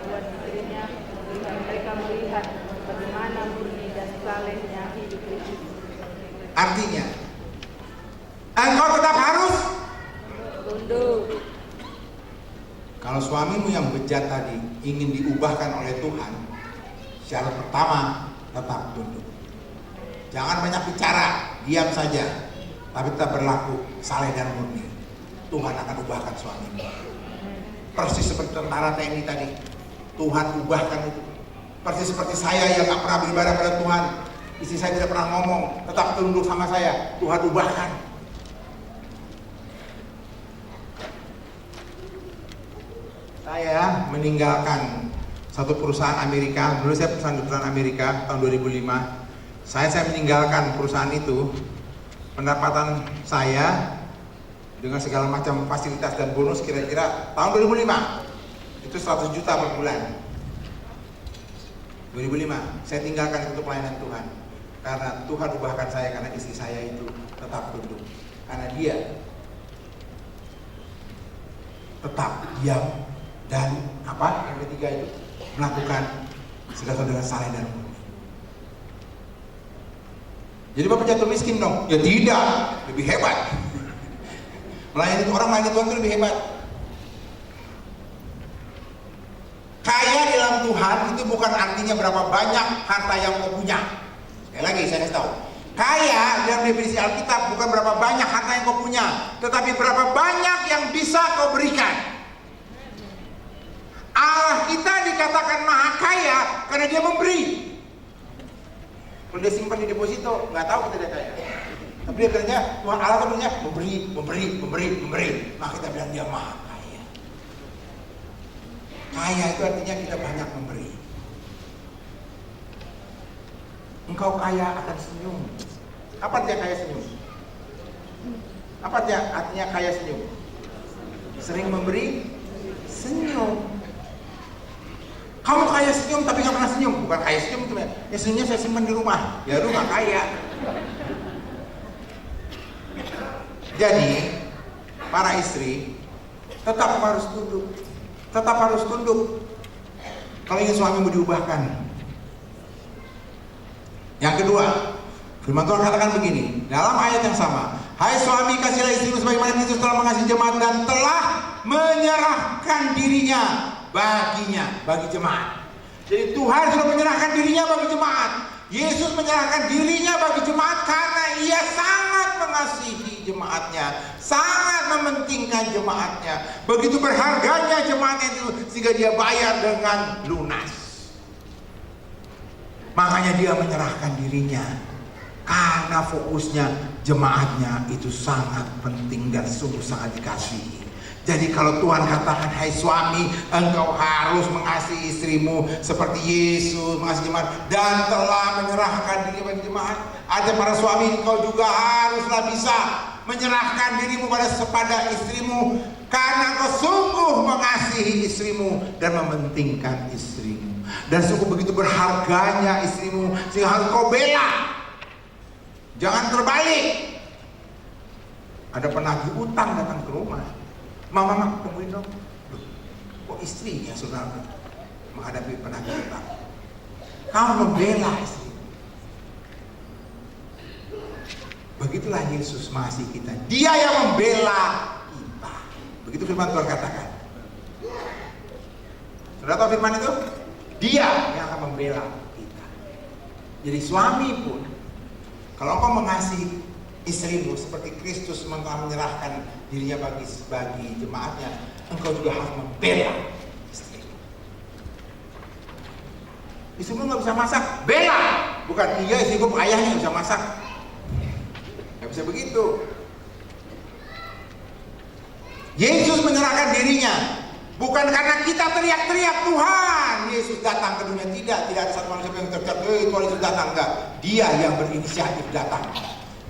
buat istrinya, sehingga mereka melihat bagaimana murni dan salehnya hidup Kristus. Artinya, engkau tetap harus tunduk. Kalau suamimu yang bejat tadi ingin diubahkan oleh Tuhan, syarat pertama tetap tunduk. Jangan banyak bicara, diam saja, tapi tetap berlaku saleh dan murni. Tuhan akan ubahkan suamimu. Persis seperti tentara TNI tadi, Tuhan ubahkan itu. Persis seperti saya yang gak pernah beribadah pada Tuhan, istri saya tidak pernah ngomong, tetap tunduk sama saya, Tuhan ubahkan. Saya meninggalkan satu perusahaan Amerika. Dulu saya perusahaan Amerika tahun 2005. Saya meninggalkan perusahaan itu. Pendapatan saya dengan segala macam fasilitas dan bonus kira-kira tahun 2005 itu 100 juta per bulan. 2005 saya tinggalkan itu untuk pelayanan Tuhan, karena Tuhan ubahkan saya, karena istri saya itu tetap tunduk, karena dia tetap diam. Dan apa yang ketiga itu, melakukan segala sesuatu dengan saleh dan murni. Jadi bapak jatuh miskin dong? Ya tidak, lebih hebat. Melayani orang, melayani Tuhan itu lebih hebat. Kaya di dalam Tuhan itu bukan artinya berapa banyak harta yang kau punya. Sekali lagi saya kasih tahu, kaya dalam definisi Alkitab bukan berapa banyak harta yang kau punya, tetapi berapa banyak yang bisa kau berikan. Allah kita dikatakan maha kaya karena dia memberi. Kalau dia simpan di deposito, nggak tahu kita dia kaya. Tapi dia katanya Tuhan Allah katanya memberi. Maka kita bilang dia maha kaya. Kaya itu artinya kita banyak memberi. Engkau kaya akan senyum. Apa artinya kaya senyum? Apa artinya kaya senyum? Sering memberi, senyum. Kamu kaya senyum tapi nggak pernah senyum, bukan kaya senyum itu ya, senyumnya saya simpan di rumah, ya rumah kaya. Jadi para istri tetap harus tunduk, kalau ingin suamimu diubahkan. Yang kedua, firman Tuhan katakan begini dalam ayat yang sama, Hai suami, kasihlah istrimu sebagaimana Kristus telah mengasihi jemaat dan telah menyerahkan dirinya baginya, bagi jemaat. Jadi Tuhan sudah menyerahkan dirinya bagi jemaat. Yesus menyerahkan dirinya bagi jemaat karena ia sangat mengasihi jemaatnya, sangat mementingkan jemaatnya. Begitu berharganya jemaatnya itu sehingga dia bayar dengan lunas. Makanya dia menyerahkan dirinya karena fokusnya jemaatnya itu sangat penting dan sungguh sangat dikasihi. Jadi kalau Tuhan katakan, hai suami, engkau harus mengasihi istrimu seperti Yesus mengasihi jemaat dan telah menyerahkan diri bagi jemaat. Ada para suami, engkau juga haruslah bisa menyerahkan dirimu pada istrimu karena engkau sungguh mengasihi istrimu dan mementingkan istrimu. Dan sungguh begitu berharganya istrimu sehingga harus kau bela. Jangan terbalik. Ada penagih utang datang ke rumah. Mama, tungguin dong. Kok istrinya sudah menghadapi penagih utang? Kau membela istri. Begitulah Yesus mengasihi kita. Dia yang membela kita. Begitu firman Tuhan katakan. Saudara tahu firman itu? Dia yang akan membela kita. Jadi suami pun, kalau engkau mengasihi istrimu seperti Kristus menyerahkan dirinya bagi jemaatnya, engkau juga harus membela istrimu. Istrimu nggak bisa masak, bela. Bukan iya istrimu ayahnya bisa masak, nggak bisa begitu. Yesus menyerahkan dirinya bukan karena kita teriak-teriak Tuhan Yesus datang ke dunia, tidak ada satu manusia yang teriak, Tuhan Yesus datang, enggak. Dia yang berinisiatif datang.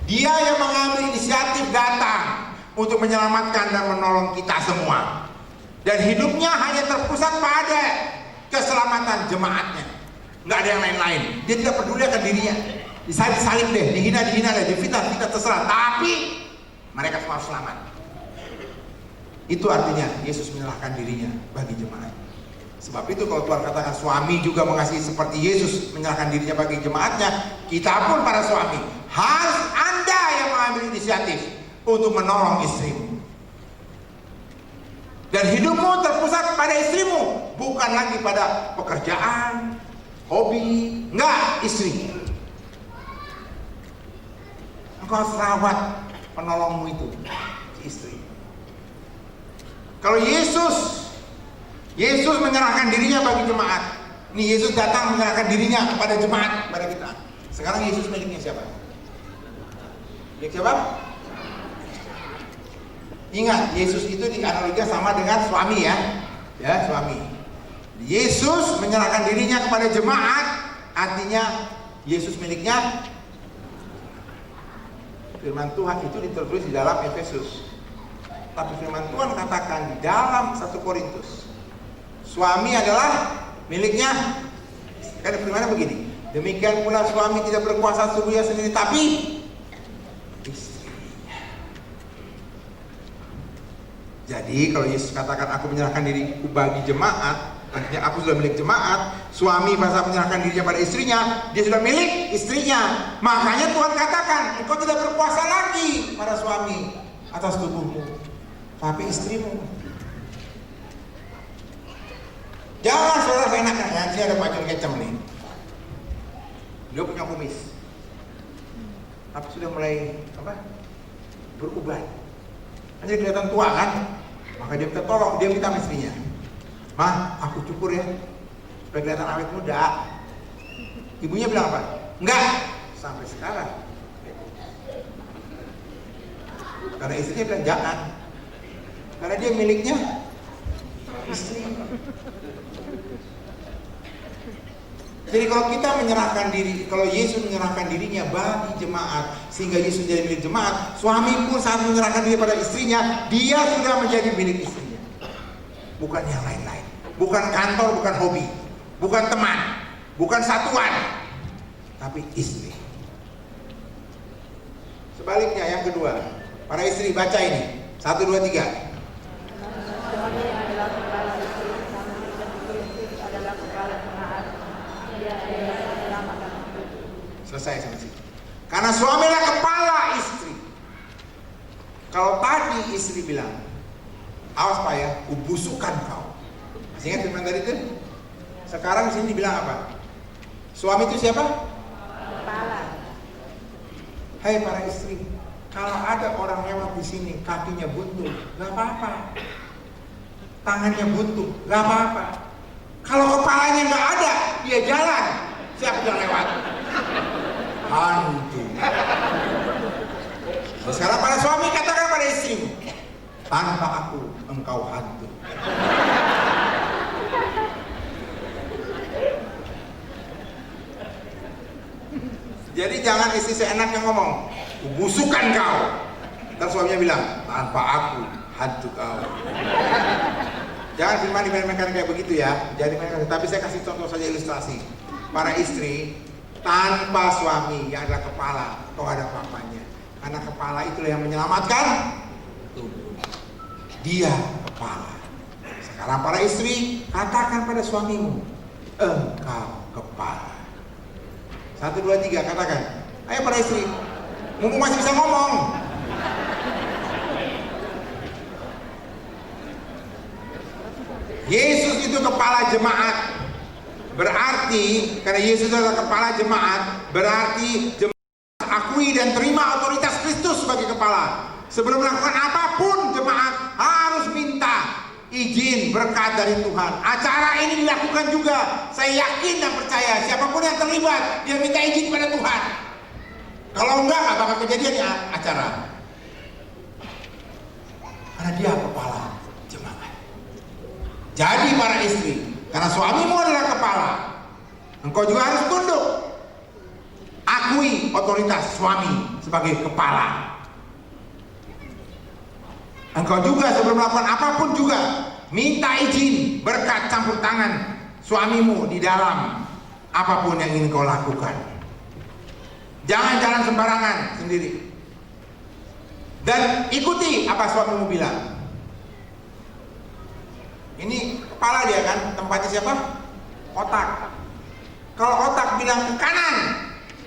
Dia yang mengambil inisiatif datang untuk menyelamatkan dan menolong kita semua. Dan hidupnya hanya terpusat pada keselamatan jemaatnya. Nggak ada yang lain-lain. Dia tidak peduli akan dirinya. Disalib deh, dihina deh, difitnah terserah. Tapi mereka semua harus selamat. Itu artinya Yesus menyerahkan dirinya bagi jemaat. Sebab itu kalau Tuhan katakan suami juga mengasihi seperti Yesus menyerahkan dirinya bagi jemaatnya, kita pun para suami harus Anda yang mengambil inisiatif untuk menolong istrimu. Dan hidupmu terpusat pada istrimu, bukan lagi pada pekerjaan, hobi, enggak, istri. Engkau harus rawat penolongmu itu, istri. Kalau Yesus menyerahkan dirinya bagi jemaat. Ini Yesus datang menyerahkan dirinya kepada jemaat, kepada kita. Sekarang Yesus miliknya siapa? Milik siapa? Ingat, Yesus itu dianalogikan sama dengan suami ya. Ya, suami. Yesus menyerahkan dirinya kepada jemaat, artinya Yesus miliknya. Firman Tuhan itu ditulis di dalam Efesus. Tapi firman Tuhan katakan di dalam 1 Korintus, suami adalah miliknya. Karena firmannya begini, demikian pula suami tidak berkuasa tubuhnya sendiri, tapi istrinya. Jadi kalau Yesus katakan aku menyerahkan diriku bagi jemaat, artinya aku sudah milik jemaat. Suami pada saat menyerahkan dirinya pada istrinya, dia sudah milik istrinya. Makanya Tuhan katakan, engkau tidak berkuasa lagi pada suami atas tubuhmu, tapi istrimu. Jangan saudara seenaknya, ya, sini ada Pak John Kecem nih. Dia punya kumis, tapi sudah mulai beruban. Hanya kelihatan tua kan? Maka dia minta tolong, dia minta istrinya, "Mah, aku cukur ya, supaya kelihatan awet muda." Ibunya bilang apa? "Enggak." Sampai sekarang. Karena istrinya bilang jangan. Karena dia miliknya istri. Jadi kalau kita menyerahkan diri, kalau Yesus menyerahkan dirinya bagi jemaat, sehingga Yesus menjadi milik jemaat, suami pun saat menyerahkan diri pada istrinya, dia sudah menjadi milik istrinya. Bukan yang lain-lain. Bukan kantor, bukan hobi, bukan teman, bukan satuan, tapi istri. Sebaliknya yang kedua, para istri baca ini. 1, 2, 3. Suami adalah kepala istri, sama dan Kristus adalah kepala jemaat. Dia adalah penyelamat dan pemberi. Selesai sampai situ. Karena suamilah kepala istri. Kalau tadi istri bilang, awas Pak ya, kubusukkan kau. Masih ingat firman tadi itu? Sekarang sini dibilang apa? Suami itu siapa? Kepala. Hai para istri, kalau ada orang lewat di sini kakinya buntu, nggak apa-apa. Tangannya buntu, nggak apa-apa. Kalau kepalanya nggak ada, dia jalan. Siapa yang lewat? Hantu. Nah, sekarang para suami katakan pada istrimu, tanpa aku engkau hantu. Jadi jangan istri seenaknya ngomong, kubusukan kau. Dan suaminya bilang, tanpa aku hantu kau. Jangan firman dimainkan kayak begitu ya. Jadi tapi saya kasih contoh saja ilustrasi. Para istri tanpa suami yang adalah kepala, kau ada apa-apanya. Karena kepala itulah yang menyelamatkan tubuh. Dia kepala. Sekarang para istri katakan pada suamimu, engkau kepala. 1, 2, 3 katakan. Ayo para istri, mumpung masih bisa ngomong. Yesus itu kepala jemaat. Berarti karena Yesus adalah kepala jemaat, berarti jemaat akui dan terima otoritas Kristus sebagai kepala. Sebelum melakukan apapun, jemaat harus minta izin berkat dari Tuhan. Acara ini dilakukan juga. Saya yakin dan percaya siapapun yang terlibat, dia minta izin pada Tuhan. Kalau enggak bakal kejadian ya acara. Karena dia kepala jemaat. Jadi para istri, karena suamimu adalah kepala, engkau juga harus tunduk. Akui otoritas suami sebagai kepala. Engkau juga sebelum melakukan apapun juga minta izin berkat campur tangan suamimu di dalam apapun yang ingin kau lakukan. Jangan jalan sembarangan sendiri. Dan ikuti apa suamimu bilang. Ini kepala dia kan, tempatnya siapa? Otak. Kalau otak bilang ke kanan,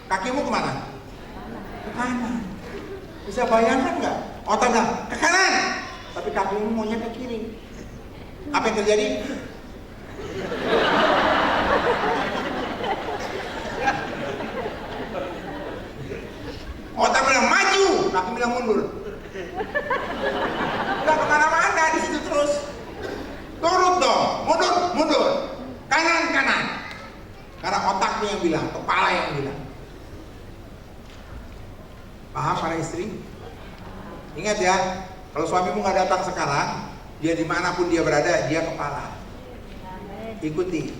kakimu kemana? Ke kanan. Bisa bayangkan nggak? Otak bilang ke kanan, tapi kakimu maunya ke kiri. Apa yang terjadi? Otak bilang maju, kaki bilang mundur. Udah kemana-mana di situ terus. Turut dong, mundur, kanan. Karena otaknya yang bilang, kepala yang bilang. Paham para istri? Ingat ya, kalau suamimu nggak datang sekarang, dia dimanapun dia berada, dia kepala. Ikuti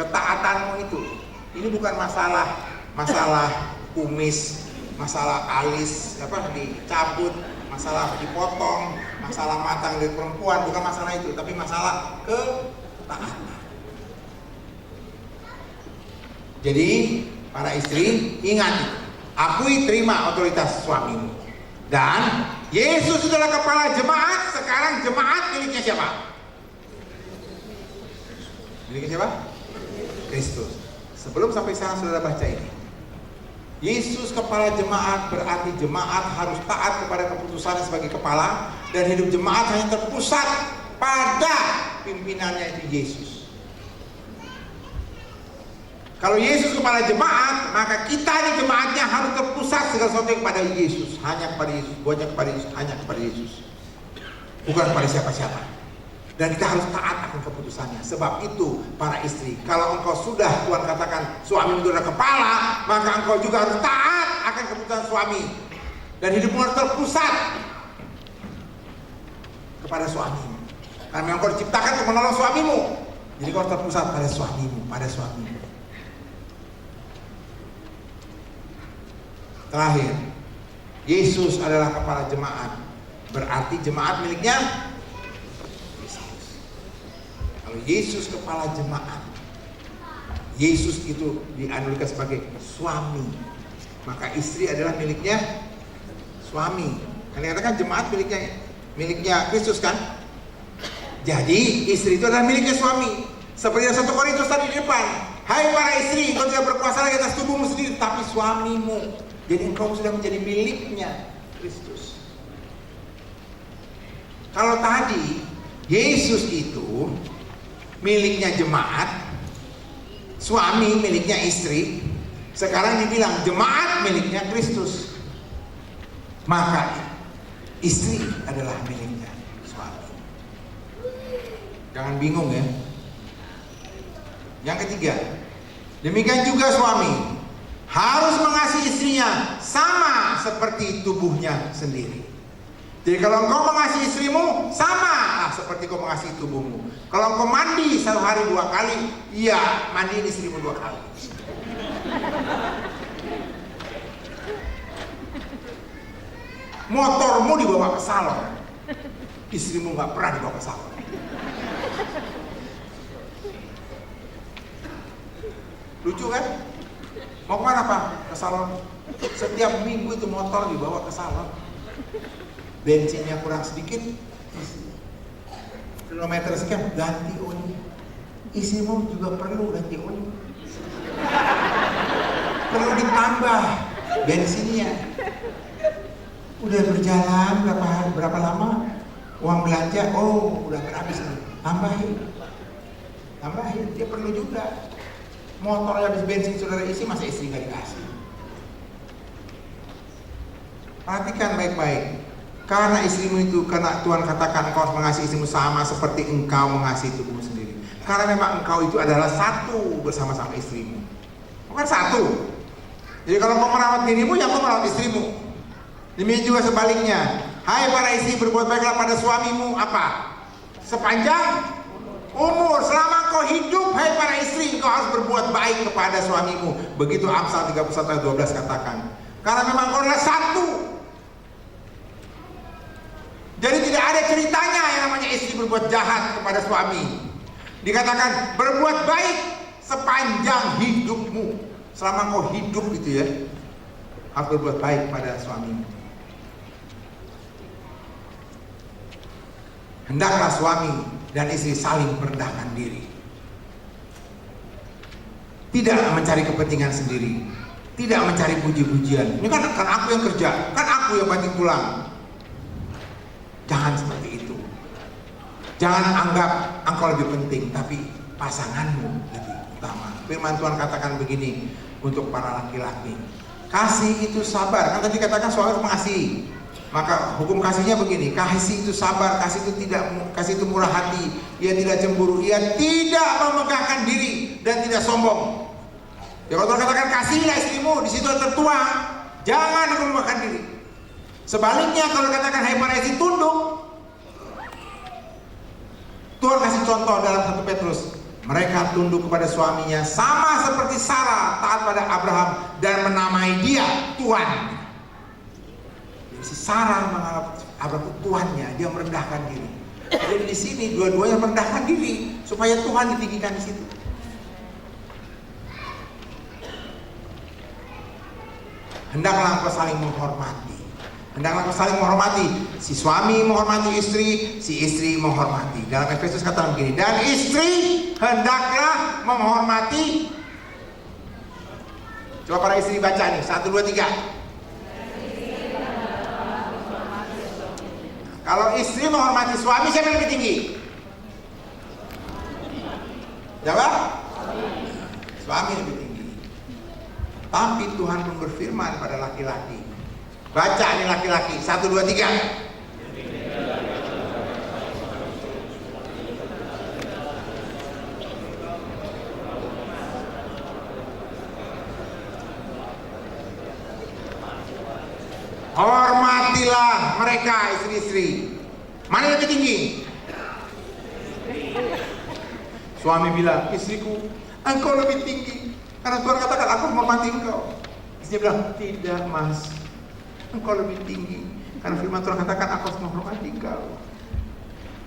ketaatanmu itu. Ini bukan masalah kumis, masalah alis, dicabut, masalah dipotong, masalah matang dari perempuan, bukan masalah itu, tapi masalah ketaatan. Jadi para istri ingat, akui terima otoritas suamimu. Dan Yesus adalah kepala jemaat. Sekarang jemaat miliknya siapa? Miliknya siapa? Kristus. Sebelum sampai sana saudara baca ini. Yesus kepala jemaat berarti jemaat harus taat kepada keputusannya sebagai kepala, dan hidup jemaat hanya terpusat pada pimpinannya itu Yesus. Kalau Yesus kepala jemaat, maka kita di jemaatnya harus terpusat segala sesuatu kepada Yesus, hanya kepada Yesus, buatnya kepada Yesus, hanya kepada Yesus, bukan kepada siapa-siapa. Dan kita harus taat akan keputusannya. Sebab itu para istri, kalau engkau sudah, Tuhan katakan suami itu adalah kepala, maka engkau juga harus taat akan keputusan suami. Dan hidupmu harus terpusat kepada suamimu. Karena memang kau diciptakan untuk menolong suamimu. Jadi kau harus terpusat pada suamimu, Terakhir, Yesus adalah kepala jemaat. Berarti jemaat miliknya Kalau Yesus kepala jemaat, Yesus itu dianurikan sebagai suami, maka istri adalah miliknya suami. Karena katakan jemaat miliknya Kristus kan. Jadi istri itu adalah miliknya suami. Seperti yang 1 Korintus tadi di depan. Hai para istri, engkau tidak berkuasa lagi atas tubuhmu sendiri, tapi suamimu. Jadi engkau sudah menjadi miliknya Kristus. Kalau tadi Yesus itu miliknya jemaat, suami miliknya istri, sekarang dibilang jemaat miliknya Kristus. Maka istri adalah miliknya suami. Jangan bingung ya. Yang ketiga, demikian juga suami harus mengasihi istrinya sama seperti tubuhnya sendiri. Jadi kalau engkau mengasihi istrimu, sama seperti kau mengasihi tubuhmu. Kalau engkau mandi satu hari 2 kali, iya mandiin istrimu 2 kali. Motormu dibawa ke salon, istrimu nggak pernah dibawa ke salon. Lucu kan? Mau kemana Pak? Ke salon. Setiap minggu itu motor dibawa ke salon. Bensinnya kurang sedikit, kilometer sekian ganti oli. Istrimu juga perlu ganti oli. Perlu ditambah bensinnya. Udah berjalan berapa lama? Uang belanja, oh udah habis nih. Tambahin. Dia perlu juga. Motornya habis bensin saudara isi, masa istri nggak dikasih? Perhatikan baik-baik. Karena istrimu itu, karena Tuhan katakan engkau harus mengasihi istrimu sama seperti engkau mengasihi tubuhmu sendiri. Karena memang engkau itu adalah satu bersama-sama istrimu. Bukan satu. Jadi kalau engkau merawat dirimu, ya engkau merawat istrimu. Demikian juga sebaliknya. Hai para istri, berbuat baiklah pada suamimu apa? Sepanjang umur. Selama engkau hidup, hai para istri, engkau harus berbuat baik kepada suamimu. Begitu Amsal 31 ayat 12 katakan. Karena memang engkau adalah satu. Jadi tidak ada ceritanya yang namanya istri berbuat jahat kepada suami. Dikatakan berbuat baik sepanjang hidupmu. Selama kau hidup gitu ya, harus berbuat baik pada suamimu. Hendaklah suami dan istri saling merendahkan diri. Tidak mencari kepentingan sendiri. Tidak mencari puji-pujian. Ini kan aku yang kerja, kan aku yang banting tulang. Jangan seperti itu. Jangan anggap engkau lebih penting, tapi pasanganmu lebih utama. Firman Tuhan katakan begini untuk para laki-laki. Kasih itu sabar. Kan tadi katakan suami harus mengasihi. Maka hukum kasihnya begini. Kasih itu sabar, kasih itu murah hati. Ia tidak cemburu, ia tidak memegahkan diri dan tidak sombong. Ya kalau Tuhan katakan kasihlah istrimu, di situ tertuang. Jangan memegahkan diri. Sebaliknya kalau katakan hai para istri tunduk, Tuhan kasih contoh dalam 1 Petrus. Mereka tunduk kepada suaminya sama seperti Sarah taat pada Abraham dan menamai dia Tuhan. Jadi si Sarah menganggap Abraham itu Tuhannya, dia merendahkan diri. Jadi di sini dua-duanya merendahkan diri supaya Tuhan ditinggikan di situ. Hendaklah engkau saling menghormati. Hendaklah saling menghormati. Si suami menghormati istri, si istri menghormati. Dalam Efesus katakan begini, dan istri hendaklah menghormati. Coba para istri baca nih, 1, 2, 3. Kalau istri menghormati suami, siapa yang lebih tinggi? Jawab? Suami lebih tinggi. Tapi Tuhan pun berfirman pada laki-laki. Baca nih laki-laki, 1, 2, 3. Hormatilah mereka istri-istri. Mana yang lebih tinggi? Suami bilang, istriku, engkau lebih tinggi. Karena Tuhan katakan, aku menghormati engkau. Istri bilang, tidak mas, engkau lebih tinggi. Karena firman Tuhan katakan aku harus menghormati engkau.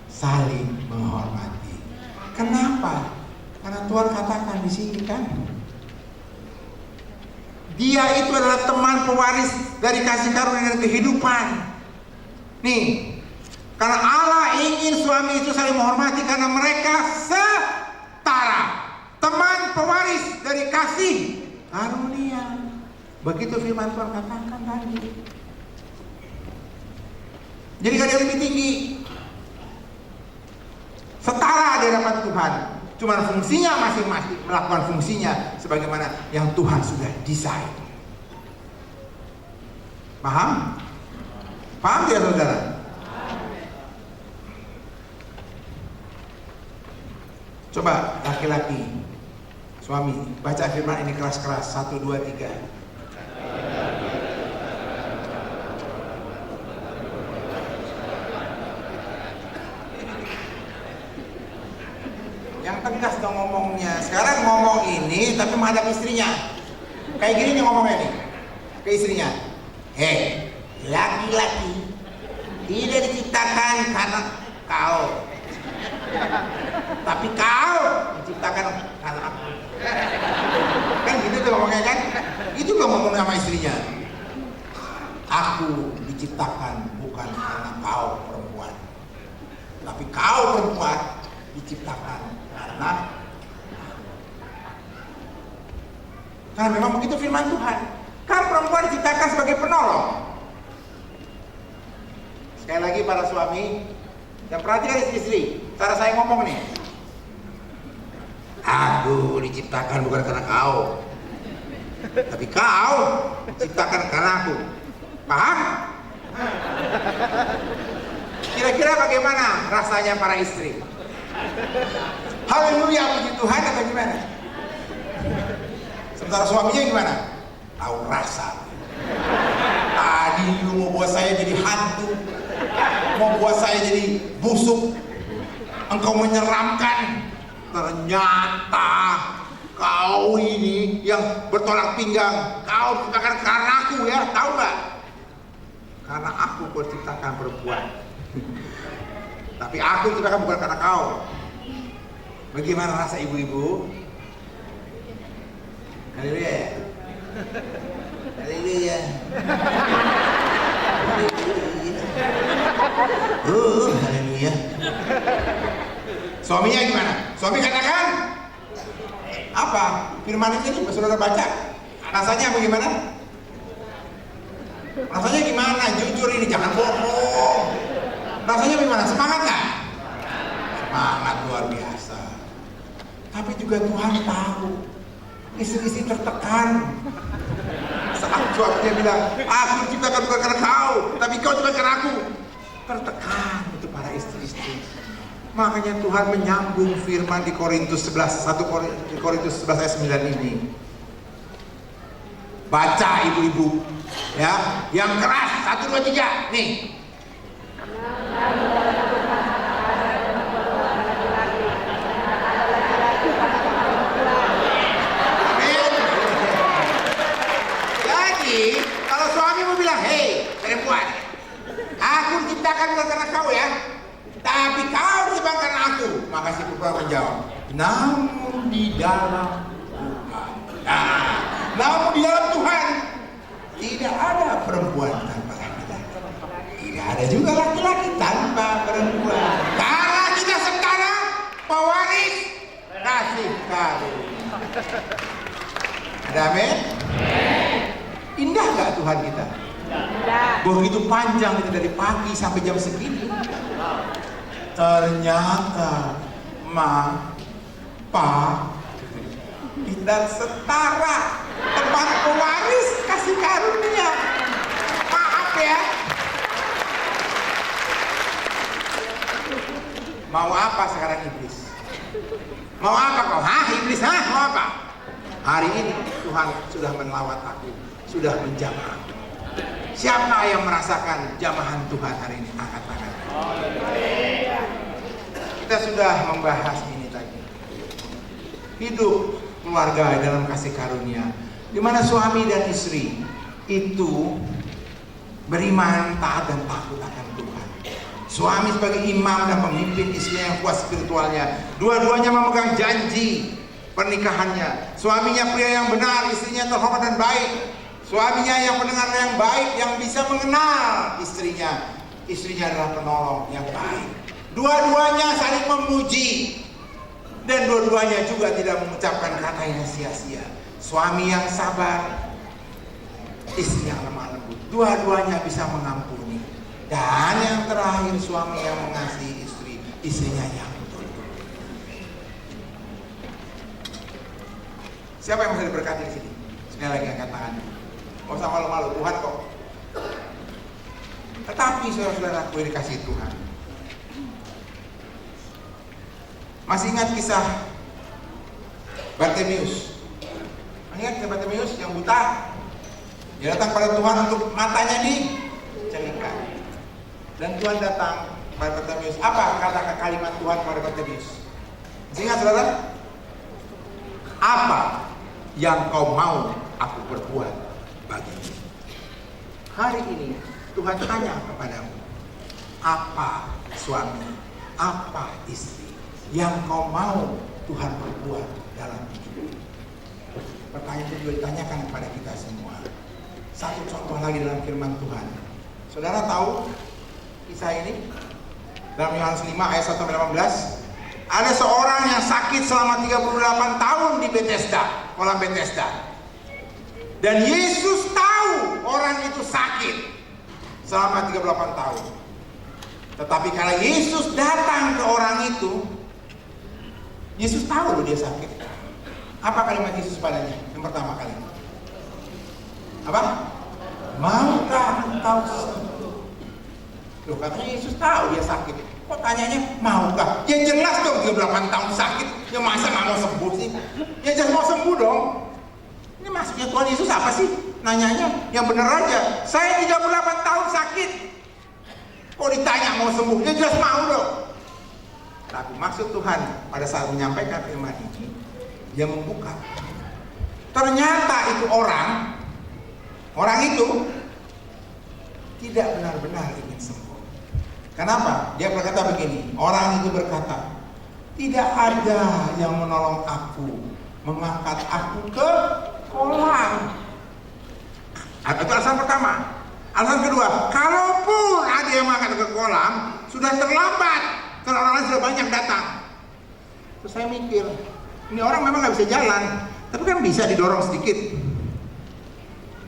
Saling menghormati. Kenapa? Karena Tuhan katakan di sini kan, dia itu adalah teman pewaris dari kasih karunia dan kehidupan. Nih, karena Allah ingin suami itu saling menghormati karena mereka setara. Teman pewaris dari kasih karunia. Begitu firman Tuhan katakan tadi. Jadi kan yang lebih tinggi. setara di hadapan Tuhan. Cuman fungsinya masing-masing melakukan fungsinya sebagaimana yang Tuhan sudah desain. Paham? Paham tidak saudara? Coba laki-laki, suami, baca firman ini keras-keras. 1, 2, 3. Yang tegas dong ngomongnya. Sekarang ngomong ini tapi menghadap istrinya. Kayak gini nih ngomongnya nih ke istrinya. Hei, laki-laki tidak diciptakan karena kau, tapi kau diciptakan karena aku. Kan gitu tuh ngomongnya kan. Itu lo ngomong sama istrinya. Aku diciptakan bukan karena kau perempuan, tapi kau perempuan diciptakan karena memang begitu firman Tuhan. Kan perempuan diciptakan sebagai penolong. Sekali lagi para suami, dan perhatikan istri, cara saya ngomong nih. Aku diciptakan bukan karena kau, tapi kau diciptakan karena aku. Paham? Kira-kira bagaimana rasanya para istri? Haleluya, puji Tuhan atau gimana? Sementara suaminya gimana? Tahu rasa. Tadi lu mau buat saya jadi hantu, mau buat saya jadi busuk, engkau menyeramkan. Ternyata kau ini yang bertolak pinggang, kau diciptakan karena aku ya, tahu nggak? Karena aku diciptakan perempuan, tapi aku diciptakan bukan karena kau. Bagaimana rasa ibu-ibu? Haleluya. Haleluya. Haleluya. Suaminya gimana? Suami katakan apa? Firman ini saudara baca. Rasanya bagaimana? Rasanya gimana? Jujur ini, jangan bohong. Rasanya gimana? Semangat nggak? Semangat luar biasa. Tapi juga Tuhan tahu istri-istri tertekan saat suaminya bilang, aku diciptakan bukan karena kau, tapi kau ciptakan karena aku. Tertekan itu para istri-istri. Makanya Tuhan menyambung firman di Korintus 11, 1 Korintus 11 ayat 9 ini. Baca ibu-ibu ya, yang keras. 1, 2, 3 nih. Kalau suami mau bilang, hei perempuan, aku diciptakan bukan karena kau ya, tapi kau diciptakan karena aku. Maka si perempuan menjawab, namun di dalam Tuhan, namun di dalam Tuhan tidak ada perempuan tanpa laki-laki, tidak ada juga laki-laki tanpa perempuan, karena kita sekarang pewaris kasih karunia. Ada amin? Indah gak Tuhan kita? Begitu panjang kita dari pagi sampai jam segini. Ternyata kita setara tempat pewaris kasih karunia. Maaf ya. Mau apa sekarang iblis? Mau apa kau? Hah iblis? Hah? Mau apa? Hari ini Tuhan sudah melawat aku, sudah menjamah. Siapa yang merasakan jamahan Tuhan hari ini? Angkat tangan. Kita sudah membahas ini tadi. Hidup keluarga dalam kasih karunia, di mana suami dan istri itu beriman, taat dan takut akan Tuhan. Suami sebagai imam dan pemimpin istrinya yang kuat spiritualnya. Dua-duanya memegang janji pernikahannya. Suaminya pria yang benar, istrinya terhormat dan baik. Suaminya yang pendengar yang baik, yang bisa mengenal istrinya. Istrinya adalah penolong yang baik. Dua-duanya saling memuji, dan dua-duanya juga tidak mengucapkan kata yang sia-sia. Suami yang sabar, istri yang lemah lembut. Dua-duanya bisa mengampuni. Dan yang terakhir, suami yang mengasihi istri, istrinya yang betul-betul Siapa yang bisa diberkati di sini? Sekali lagi angkat tangannya. Gak usah malu-malu, Tuhan kok. Tetapi saudara-saudaraku yang dikasihi Tuhan, masih ingat kisah Bartimeus? Ingat kisah Bartimeus yang buta? Dia datang pada Tuhan untuk matanya dicelingkan. Dan Tuhan datang pada Bartimeus. Apa kata kalimat Tuhan pada Bartimeus? Masih ingat saudara? Apa yang kau mau aku perbuat bagimu? Hari ini Tuhan tanya kepadamu, apa suami, apa istri yang kau mau Tuhan perbuat dalam hidup? Pertanyaan itu juga ditanyakan kepada kita semua. Satu contoh lagi dalam firman Tuhan. Saudara tahu kisah ini? Dalam Yohanes 5 ayat 1-18, ada seorang yang sakit selama 38 tahun di Bethesda, kolam Bethesda. Dan Yesus tahu orang itu sakit selama 38 tahun. Tetapi kalau Yesus datang ke orang itu, Yesus tahu loh dia sakit. Apa kalimat Yesus padanya? Yang pertama kali. Apa? Maukah engkau sembuh? Loh, katanya Yesus tahu dia sakit. Kok tanyanya maukah? Ya jelas dong 38 tahun sakit. Ya masa nggak mau sembuh sih? Ya jelas mau sembuh dong. Ini maksudnya Tuhan Yesus apa sih? Nanyanya yang bener aja. Saya 38 tahun sakit. Kok ditanya mau sembuh? Ya jelas mau dong. Tapi maksud Tuhan pada saat menyampaikan firman ini, dia membuka. Ternyata itu orang itu tidak benar-benar ingin sembuh. Kenapa? Dia berkata begini, orang itu berkata, tidak ada yang menolong aku, mengangkat aku ke kolam. Itu alasan pertama. Alasan kedua, kalaupun ada yang mengangkat ke kolam, sudah terlambat, karena orang lain sudah banyak datang. Terus saya mikir, ini orang memang nggak bisa jalan, tapi kan bisa didorong sedikit.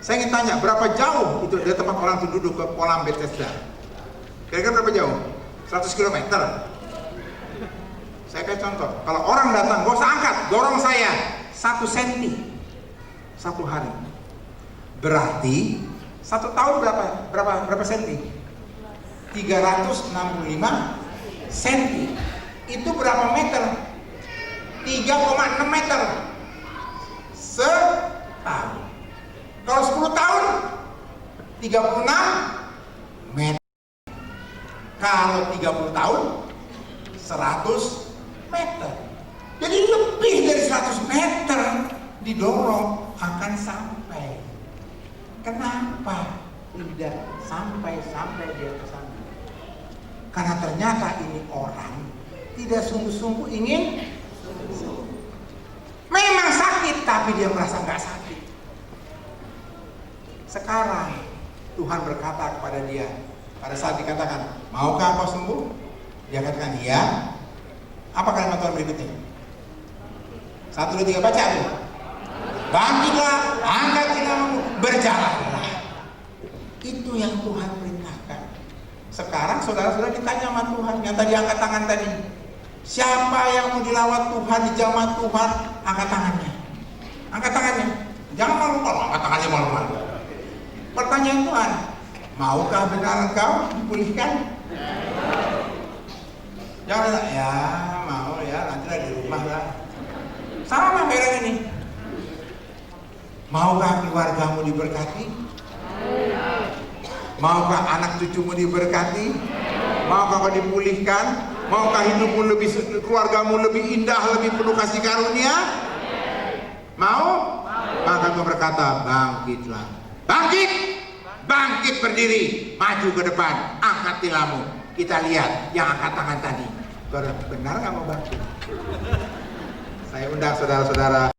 Saya ingin tanya, berapa jauh itu dari tempat orang itu duduk ke kolam Bethesda? Kira-kira berapa jauh? 100 km. Saya kasih contoh, kalau orang datang, gak usah angkat, dorong saya 1 cm 1 hari. Berarti 1 tahun berapa senti? 365 cm. Itu berapa meter? 3,6 meter setahun. Kalau 10 tahun 36 meter. Kalau 30 tahun 100 meter. Jadi lebih dari 100 meter didorong akan sampai. Kenapa tidak sampai dia ke sana? Karena ternyata ini orang tidak sungguh-sungguh ingin sembuh. Memang sakit, tapi dia merasa nggak sakit. Sekarang Tuhan berkata kepada dia, pada saat dikatakan, maukah kau sembuh? Dia katakan, iya. Apa kalimat Tuhan berikutnya? 1, 2, 3, baca tuh. Bangkitlah, angkat tindamu, berjalanlah. Itu yang Tuhan perintahkan. Sekarang saudara-saudara ditanya sama Tuhan, yang tadi angkat tangan tadi. Siapa yang mau dilawat Tuhan di zaman Tuhan? Angkat tangannya. Angkat tangannya. Jangan malu-malu, angkat tangannya malu-malu. Pertanyaan Tuhan, maukah benar engkau dipulihkan? Jangan bilang, ya mau ya, nantilah di rumah lah. Sama kayak ini. Maukah keluargamu diberkati? Maukah anak cucumu diberkati? Maukah kau dipulihkan? Maukah hidupmu lebih, keluargamu lebih indah, lebih penuh kasih karunia? Mau? Maka kau berkata, bangkitlah. Bangkit! Bangkit berdiri, maju ke depan, angkat tilammu. Kita lihat yang angkat tangan tadi. Benar nggak mau bangkit? Saya undang saudara-saudara